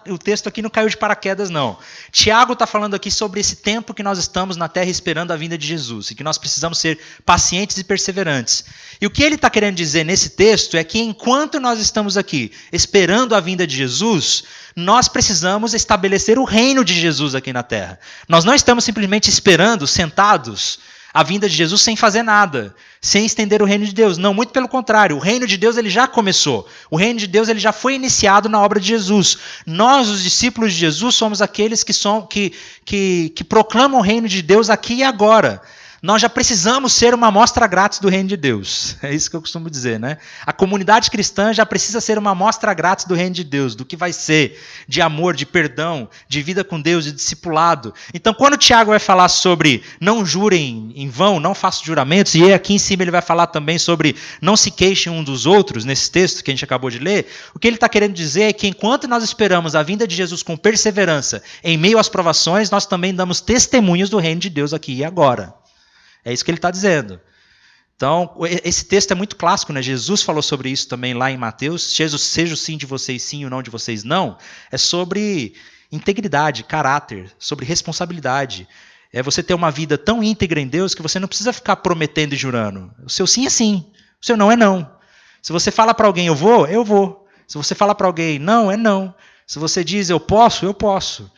o texto aqui não caiu de paraquedas não. Tiago está falando aqui sobre esse tempo que nós estamos na terra esperando a vinda de Jesus, e que nós precisamos ser pacientes e perseverantes. E o que ele está querendo dizer nesse texto é que enquanto nós estamos aqui esperando a vinda de Jesus, nós precisamos estabelecer o reino de Jesus aqui na terra. Nós não estamos simplesmente esperando, sentados, a vinda de Jesus sem fazer nada, sem estender o reino de Deus. Não, muito pelo contrário, o reino de Deus ele já começou. O reino de Deus ele já foi iniciado na obra de Jesus. Nós, os discípulos de Jesus, somos aqueles que proclamam o reino de Deus aqui e agora. Nós já precisamos ser uma amostra grátis do reino de Deus. É isso que eu costumo dizer, né? A comunidade cristã já precisa ser uma amostra grátis do reino de Deus, do que vai ser, de amor, de perdão, de vida com Deus, de discipulado. Então, quando o Tiago vai falar sobre não jurem em vão, não façam juramentos, e aqui em cima ele vai falar também sobre não se queixem um dos outros, nesse texto que a gente acabou de ler, o que ele está querendo dizer é que enquanto nós esperamos a vinda de Jesus com perseverança em meio às provações, nós também damos testemunhos do reino de Deus aqui e agora. É isso que ele está dizendo. Então, esse texto é muito clássico, né? Jesus falou sobre isso também lá em Mateus. Seja o sim de vocês sim e o não de vocês não. É sobre integridade, caráter, sobre responsabilidade. É você ter uma vida tão íntegra em Deus que você não precisa ficar prometendo e jurando. O seu sim é sim, o seu não é não. Se você fala para alguém eu vou. Se você fala para alguém não, é não. Se você diz eu posso.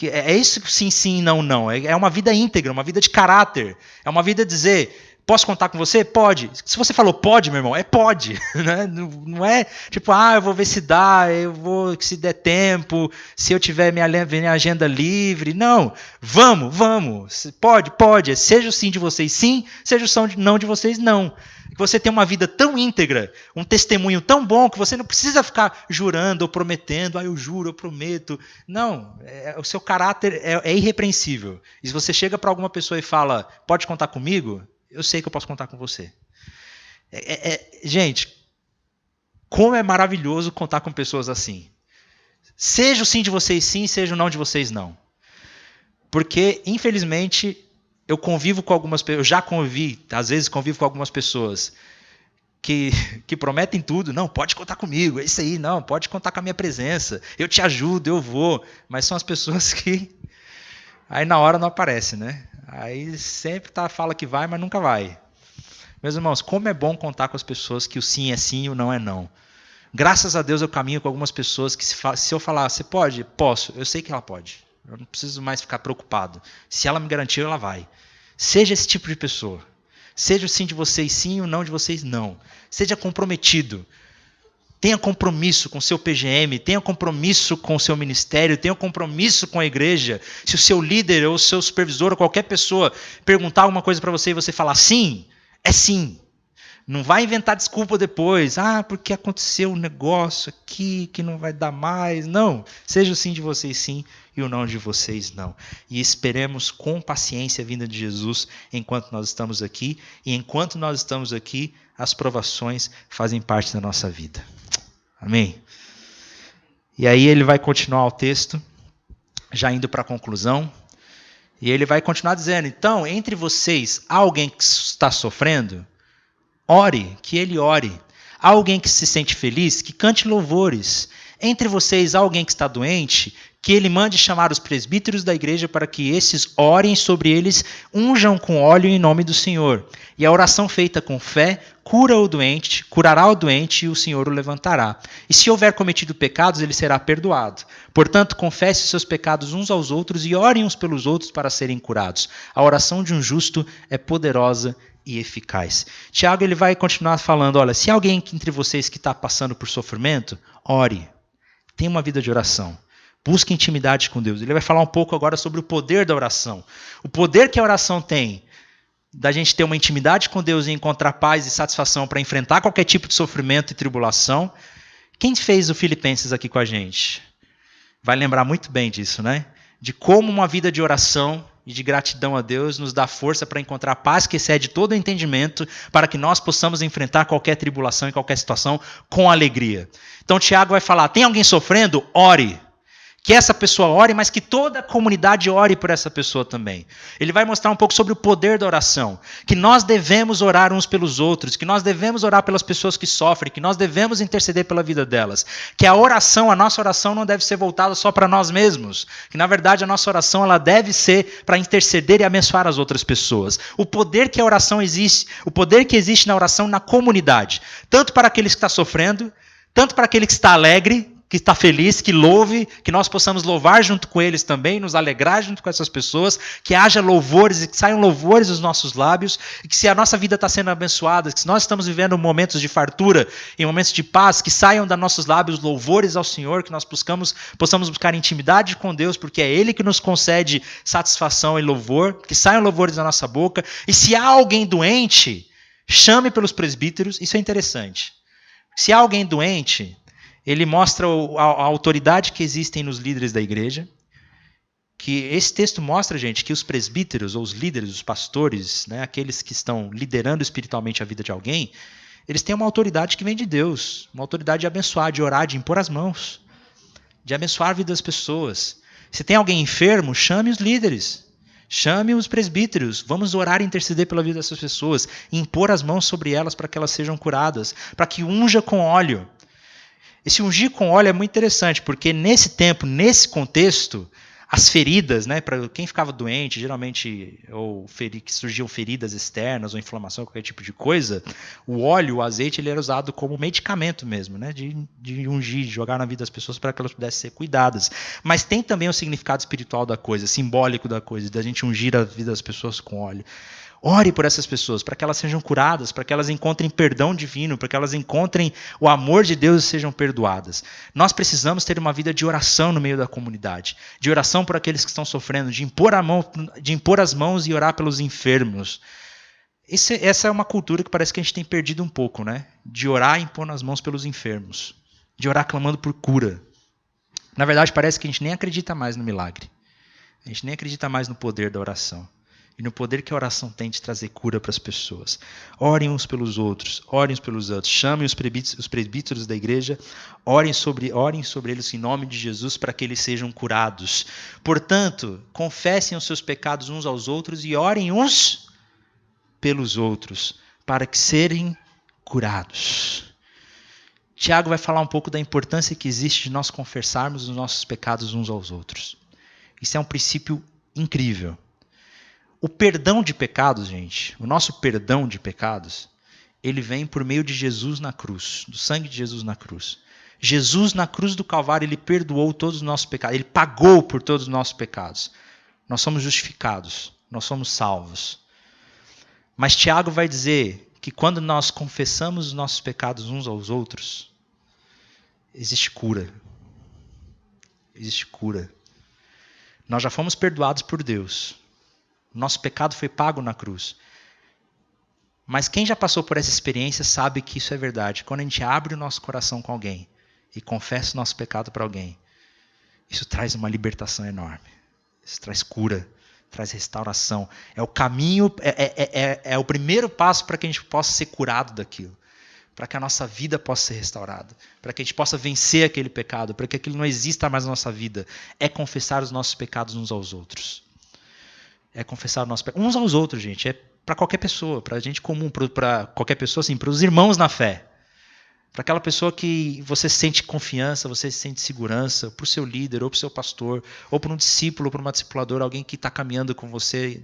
É isso sim, sim, não, não. É uma vida íntegra, uma vida de caráter. É uma vida de dizer, posso contar com você? Pode. Se você falou pode, meu irmão, é pode. Né? Não é tipo, eu vou ver se dá, eu vou se der tempo, se eu tiver minha agenda livre. Não, vamos. Pode. Seja o sim de vocês sim, seja o não de vocês não. Que você tem uma vida tão íntegra, um testemunho tão bom, que você não precisa ficar jurando ou prometendo, eu juro, eu prometo. Não, o seu caráter é irrepreensível. E se você chega para alguma pessoa e fala, pode contar comigo? Eu sei que eu posso contar com você. Gente, como é maravilhoso contar com pessoas assim. Seja o sim de vocês sim, seja o não de vocês não. Porque, infelizmente, eu convivo com algumas pessoas, eu já convivi, às vezes convivo com algumas pessoas que prometem tudo. Não, pode contar comigo, é isso aí, não, pode contar com a minha presença, eu te ajudo, eu vou. Mas são as pessoas que aí na hora não aparece, né? Aí sempre fala que vai, mas nunca vai. Meus irmãos, como é bom contar com as pessoas que o sim é sim e o não é não. Graças a Deus eu caminho com algumas pessoas que se eu falar, você pode? Posso, eu sei que ela pode. Eu não preciso mais ficar preocupado. Se ela me garantiu, ela vai. Seja esse tipo de pessoa. Seja o sim de vocês sim e o não de vocês não. Seja comprometido. Tenha compromisso com o seu PGM, tenha compromisso com o seu ministério, tenha compromisso com a igreja. Se o seu líder ou o seu supervisor ou qualquer pessoa perguntar alguma coisa para você e você falar sim, é sim. Não vai inventar desculpa depois. Porque aconteceu um negócio aqui que não vai dar mais. Não. Seja o sim de vocês sim e o não de vocês não. E esperemos com paciência a vinda de Jesus enquanto nós estamos aqui. E enquanto nós estamos aqui, as provações fazem parte da nossa vida. Amém? E aí ele vai continuar o texto, já indo para a conclusão. E ele vai continuar dizendo, então, entre vocês, há alguém que está sofrendo? Ore, que ele ore. Há alguém que se sente feliz, que cante louvores. Entre vocês há alguém que está doente, que ele mande chamar os presbíteros da igreja para que esses orem sobre eles, unjam com óleo em nome do Senhor. E a oração feita com fé curará o doente e o Senhor o levantará. E se houver cometido pecados, ele será perdoado. Portanto, confesse os seus pecados uns aos outros e orem uns pelos outros para serem curados. A oração de um justo é poderosa e eficaz. Tiago ele vai continuar falando, olha, se alguém entre vocês que está passando por sofrimento, ore. Tenha uma vida de oração. Busque intimidade com Deus. Ele vai falar um pouco agora sobre o poder da oração. O poder que a oração tem da gente ter uma intimidade com Deus e encontrar paz e satisfação para enfrentar qualquer tipo de sofrimento e tribulação. Quem fez o Filipenses aqui com a gente? Vai lembrar muito bem disso, né? De como uma vida de oração e de gratidão a Deus nos dá força para encontrar paz que excede todo o entendimento, para que nós possamos enfrentar qualquer tribulação e qualquer situação com alegria. Então Tiago vai falar, tem alguém sofrendo? Ore. Que essa pessoa ore, mas que toda a comunidade ore por essa pessoa também. Ele vai mostrar um pouco sobre o poder da oração. Que nós devemos orar uns pelos outros, que nós devemos orar pelas pessoas que sofrem, que nós devemos interceder pela vida delas. Que a nossa oração não deve ser voltada só para nós mesmos. Que na verdade a nossa oração ela deve ser para interceder e abençoar as outras pessoas. O poder que a oração existe, o poder que existe na oração na comunidade. Tanto para aqueles que estão sofrendo, tanto para aquele que está alegre, que está feliz, que louve, que nós possamos louvar junto com eles também, nos alegrar junto com essas pessoas, que haja louvores e que saiam louvores dos nossos lábios, e que se a nossa vida está sendo abençoada, que se nós estamos vivendo momentos de fartura, em momentos de paz, que saiam dos nossos lábios louvores ao Senhor, que nós possamos buscar intimidade com Deus, porque é Ele que nos concede satisfação e louvor, que saiam louvores da nossa boca, e se há alguém doente, chame pelos presbíteros, isso é interessante. Se há alguém doente, ele mostra a autoridade que existem nos líderes da igreja, que esse texto mostra, gente, que os presbíteros, ou os líderes, os pastores, né, aqueles que estão liderando espiritualmente a vida de alguém, eles têm uma autoridade que vem de Deus, uma autoridade de abençoar, de orar, de impor as mãos, de abençoar a vida das pessoas. Se tem alguém enfermo, chame os líderes, chame os presbíteros, vamos orar e interceder pela vida dessas pessoas, e impor as mãos sobre elas para que elas sejam curadas, para que unja com óleo. Esse ungir com óleo é muito interessante, porque nesse tempo, nesse contexto, as feridas, né, para quem ficava doente, geralmente, ou que surgiam feridas externas, ou inflamação, qualquer tipo de coisa, o óleo, o azeite, ele era usado como medicamento mesmo, né, de ungir, de jogar na vida das pessoas para que elas pudessem ser cuidadas. Mas tem também o significado espiritual da coisa, simbólico da coisa, da gente ungir a vida das pessoas com óleo. Ore por essas pessoas, para que elas sejam curadas, para que elas encontrem perdão divino, para que elas encontrem o amor de Deus e sejam perdoadas. Nós precisamos ter uma vida de oração no meio da comunidade, de oração por aqueles que estão sofrendo, de impor as mãos e orar pelos enfermos. Essa é uma cultura que parece que a gente tem perdido um pouco, né? De orar e impor as mãos pelos enfermos, de orar clamando por cura. Na verdade, parece que a gente nem acredita mais no milagre. A gente nem acredita mais no poder da oração. E no poder que a oração tem de trazer cura para as pessoas. Orem uns pelos outros, chamem os presbíteros da igreja, orem sobre eles em nome de Jesus para que eles sejam curados. Portanto, confessem os seus pecados uns aos outros e orem uns pelos outros para que serem curados. Tiago vai falar um pouco da importância que existe de nós confessarmos os nossos pecados uns aos outros. Isso é um princípio incrível. O perdão de pecados, gente, o nosso perdão de pecados, ele vem por meio de Jesus na cruz, do sangue de Jesus na cruz. Jesus na cruz do Calvário, ele perdoou todos os nossos pecados, ele pagou por todos os nossos pecados. Nós somos justificados, nós somos salvos. Mas Tiago vai dizer que quando nós confessamos os nossos pecados uns aos outros, existe cura. Existe cura. Nós já fomos perdoados por Deus. Nosso pecado foi pago na cruz. Mas quem já passou por essa experiência sabe que isso é verdade. Quando a gente abre o nosso coração com alguém e confessa o nosso pecado para alguém, isso traz uma libertação enorme. Isso traz cura, traz restauração. É o caminho, é o primeiro passo para que a gente possa ser curado daquilo. Para que a nossa vida possa ser restaurada. Para que a gente possa vencer aquele pecado. Para que aquilo não exista mais na nossa vida. É confessar os nossos pecados uns aos outros. É confessar o nosso pecado uns aos outros, gente. É para qualquer pessoa, para a gente comum, para qualquer pessoa, assim, para os irmãos na fé. Para aquela pessoa que você sente confiança, você sente segurança, para o seu líder, ou para o seu pastor, ou para um discípulo, ou para uma discipuladora, alguém que está caminhando com você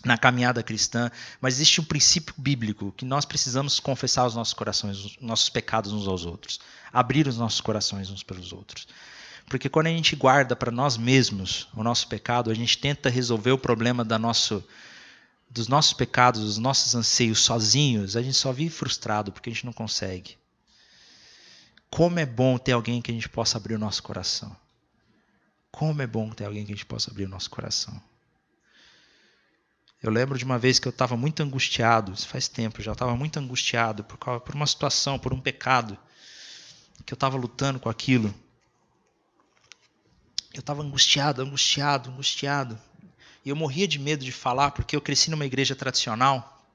na caminhada cristã. Mas existe um princípio bíblico que nós precisamos confessar os nossos corações, os nossos pecados uns aos outros. Abrir os nossos corações uns pelos outros. Porque quando a gente guarda para nós mesmos o nosso pecado, a gente tenta resolver o problema dos nossos pecados, dos nossos anseios sozinhos, a gente só vive frustrado porque a gente não consegue. Como é bom ter alguém que a gente possa abrir o nosso coração. Como é bom ter alguém que a gente possa abrir o nosso coração. Eu lembro de uma vez que eu estava muito angustiado, isso faz tempo, eu já estava muito angustiado por uma situação, por um pecado, que eu estava lutando com aquilo. Eu estava angustiado. E eu morria de medo de falar, porque eu cresci numa igreja tradicional.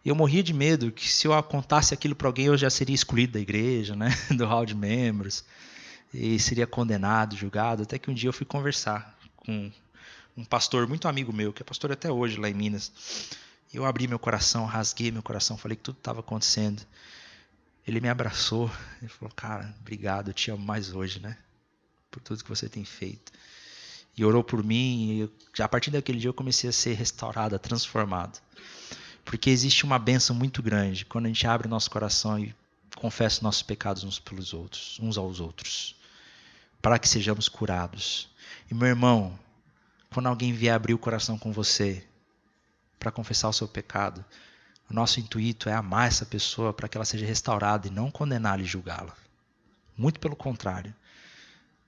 E eu morria de medo que se eu contasse aquilo para alguém, eu já seria excluído da igreja, né? Do hall de membros. E seria condenado, julgado. Até que um dia eu fui conversar com um pastor muito amigo meu, que é pastor até hoje lá em Minas. Eu abri meu coração, rasguei meu coração, falei que tudo estava acontecendo. Ele me abraçou, ele falou, cara, obrigado, eu te amo mais hoje, né? Por tudo que você tem feito. E orou por mim, e a partir daquele dia eu comecei a ser restaurado, transformado. Porque existe uma bênção muito grande quando a gente abre o nosso coração e confessa nossos pecados uns aos outros, para que sejamos curados. E meu irmão, quando alguém vier abrir o coração com você para confessar o seu pecado, o nosso intuito é amar essa pessoa para que ela seja restaurada e não condená-la e julgá-la. Muito pelo contrário.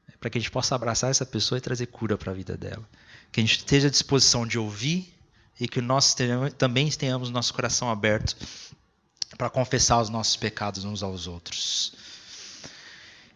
É para que a gente possa abraçar essa pessoa e trazer cura para a vida dela. Que a gente esteja à disposição de ouvir e que nós também tenhamos nosso coração aberto para confessar os nossos pecados uns aos outros.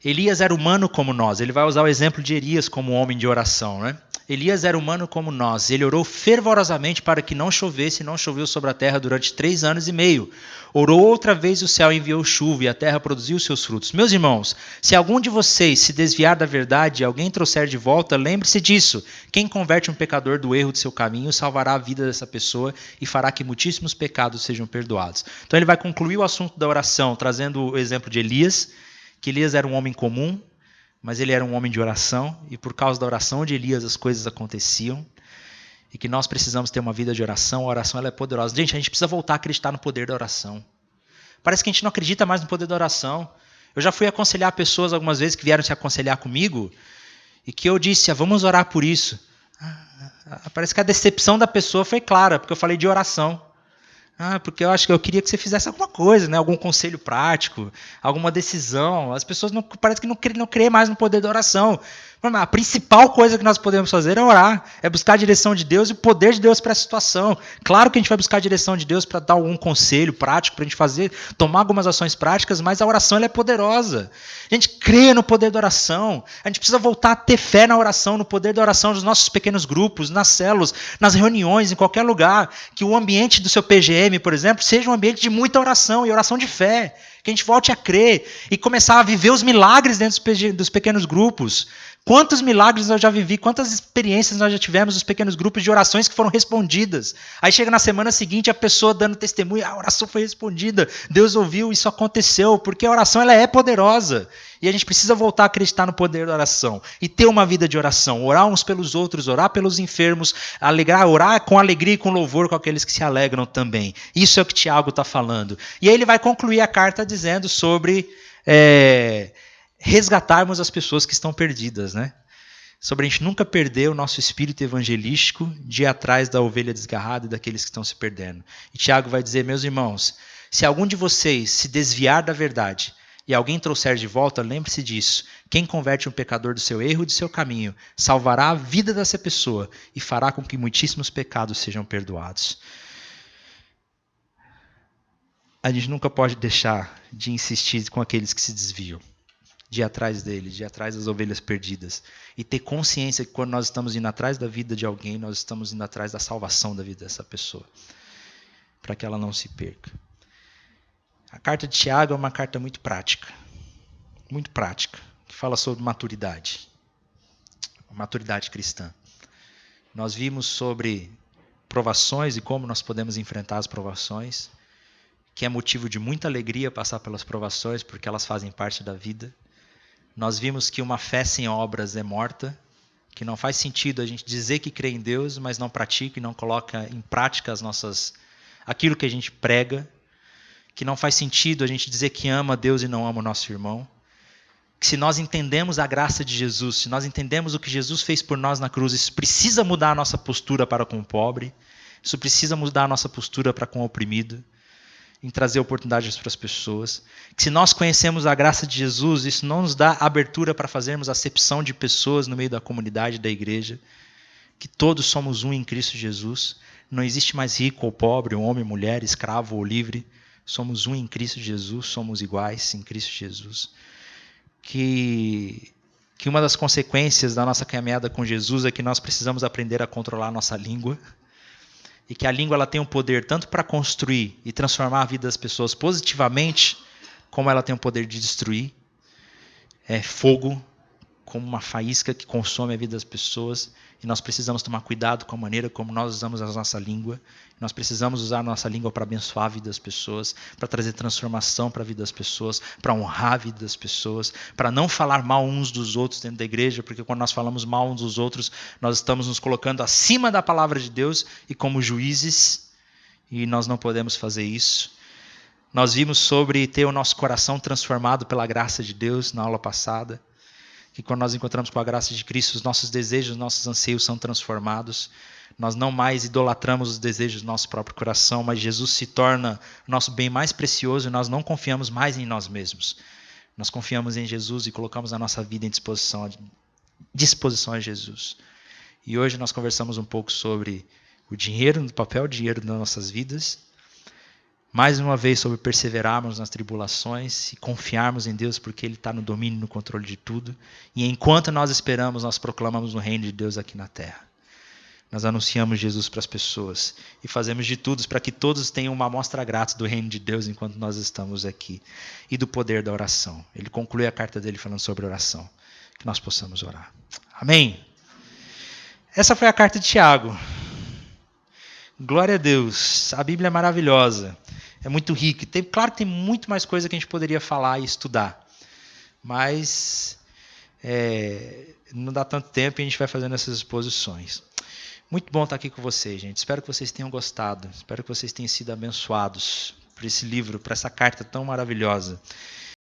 Elias era humano como nós. Ele vai usar o exemplo de Elias como homem de oração, né? Elias era humano como nós. Ele orou fervorosamente para que não chovesse, e não choveu sobre a terra durante 3 anos e meio. Orou outra vez e o céu enviou chuva e a terra produziu seus frutos. Meus irmãos, se algum de vocês se desviar da verdade e alguém trouxer de volta, lembre-se disso. Quem converte um pecador do erro de seu caminho salvará a vida dessa pessoa e fará que muitíssimos pecados sejam perdoados. Então ele vai concluir o assunto da oração trazendo o exemplo de Elias, que Elias era um homem comum, mas ele era um homem de oração, e por causa da oração de Elias as coisas aconteciam, e que nós precisamos ter uma vida de oração. A oração ela é poderosa. Gente, a gente precisa voltar a acreditar no poder da oração. Parece que a gente não acredita mais no poder da oração. Eu já fui aconselhar pessoas algumas vezes que vieram se aconselhar comigo, e que eu disse, vamos orar por isso. Parece que a decepção da pessoa foi clara, porque eu falei de oração. Porque eu queria que você fizesse alguma coisa, né? Algum conselho prático, alguma decisão. As pessoas parece que não creem mais no poder da oração. A principal coisa que nós podemos fazer é orar, é buscar a direção de Deus e o poder de Deus para essa situação. Claro que a gente vai buscar a direção de Deus para dar algum conselho prático, para a gente tomar algumas ações práticas, mas a oração ela é poderosa. A gente crê no poder da oração, a gente precisa voltar a ter fé na oração, no poder da oração dos nossos pequenos grupos, nas células, nas reuniões, em qualquer lugar. Que o ambiente do seu PGM, por exemplo, seja um ambiente de muita oração e oração de fé. Que a gente volte a crer e começar a viver os milagres dentro dos pequenos grupos. Quantos milagres eu já vivi, quantas experiências nós já tivemos nos pequenos grupos de orações que foram respondidas. Aí chega na semana seguinte a pessoa dando testemunho, a oração foi respondida, Deus ouviu, isso aconteceu, porque a oração ela é poderosa. E a gente precisa voltar a acreditar no poder da oração e ter uma vida de oração, orar uns pelos outros, orar pelos enfermos, orar com alegria e com louvor com aqueles que se alegram também. Isso é o que Tiago está falando. E aí ele vai concluir a carta dizendo sobre resgatarmos as pessoas que estão perdidas, né? Sobre a gente nunca perder o nosso espírito evangelístico de ir atrás da ovelha desgarrada e daqueles que estão se perdendo. E Tiago vai dizer, meus irmãos, se algum de vocês se desviar da verdade e alguém trouxer de volta, lembre-se disso. Quem converte um pecador do seu erro e do seu caminho, salvará a vida dessa pessoa e fará com que muitíssimos pecados sejam perdoados. A gente nunca pode deixar de insistir com aqueles que se desviam, de ir atrás deles, de ir atrás das ovelhas perdidas. E ter consciência que quando nós estamos indo atrás da vida de alguém, nós estamos indo atrás da salvação da vida dessa pessoa, para que ela não se perca. A carta de Tiago é uma carta muito prática, que fala sobre maturidade cristã. Nós vimos sobre provações e como nós podemos enfrentar as provações, que é motivo de muita alegria passar pelas provações, porque elas fazem parte da vida. Nós vimos que uma fé sem obras é morta, que não faz sentido a gente dizer que crê em Deus, mas não pratica e não coloca em prática aquilo que a gente prega, que não faz sentido a gente dizer que ama Deus e não ama o nosso irmão, que se nós entendemos a graça de Jesus, se nós entendemos o que Jesus fez por nós na cruz, isso precisa mudar a nossa postura para com o pobre, isso precisa mudar a nossa postura para com o oprimido, em trazer oportunidades para as pessoas. Que se nós conhecemos a graça de Jesus, isso não nos dá abertura para fazermos acepção de pessoas no meio da comunidade da igreja, que todos somos um em Cristo Jesus. Não existe mais rico ou pobre, homem, mulher, escravo ou livre. Somos um em Cristo Jesus, somos iguais em Cristo Jesus. Que uma das consequências da nossa caminhada com Jesus é que nós precisamos aprender a controlar a nossa língua. E que a língua ela tem o poder tanto para construir e transformar a vida das pessoas positivamente, como ela tem o poder de destruir. É fogo, como uma faísca que consome a vida das pessoas. E nós precisamos tomar cuidado com a maneira como nós usamos a nossa língua. Nós precisamos usar a nossa língua para abençoar a vida das pessoas, para trazer transformação para a vida das pessoas, para honrar a vida das pessoas, para não falar mal uns dos outros dentro da igreja, porque quando nós falamos mal uns dos outros, nós estamos nos colocando acima da palavra de Deus e como juízes, e nós não podemos fazer isso. Nós vimos sobre ter o nosso coração transformado pela graça de Deus na aula passada. Que quando nós encontramos com a graça de Cristo, os nossos desejos, os nossos anseios são transformados. Nós não mais idolatramos os desejos do nosso próprio coração, mas Jesus se torna o nosso bem mais precioso e nós não confiamos mais em nós mesmos. Nós confiamos em Jesus e colocamos a nossa vida em disposição a Jesus. E hoje nós conversamos um pouco sobre o dinheiro, o papel do dinheiro nas nossas vidas. Mais uma vez sobre perseverarmos nas tribulações e confiarmos em Deus porque Ele está no domínio e no controle de tudo. E enquanto nós esperamos, nós proclamamos o reino de Deus aqui na terra. Nós anunciamos Jesus para as pessoas e fazemos de tudo para que todos tenham uma amostra grátis do reino de Deus enquanto nós estamos aqui. E do poder da oração. Ele conclui a carta dele falando sobre oração. Que nós possamos orar. Amém? Essa foi a carta de Tiago. Glória a Deus. A Bíblia é maravilhosa. É muito rico. Claro que tem muito mais coisa que a gente poderia falar e estudar. Mas não dá tanto tempo e a gente vai fazendo essas exposições. Muito bom estar aqui com vocês, gente. Espero que vocês tenham gostado. Espero que vocês tenham sido abençoados por esse livro, por essa carta tão maravilhosa.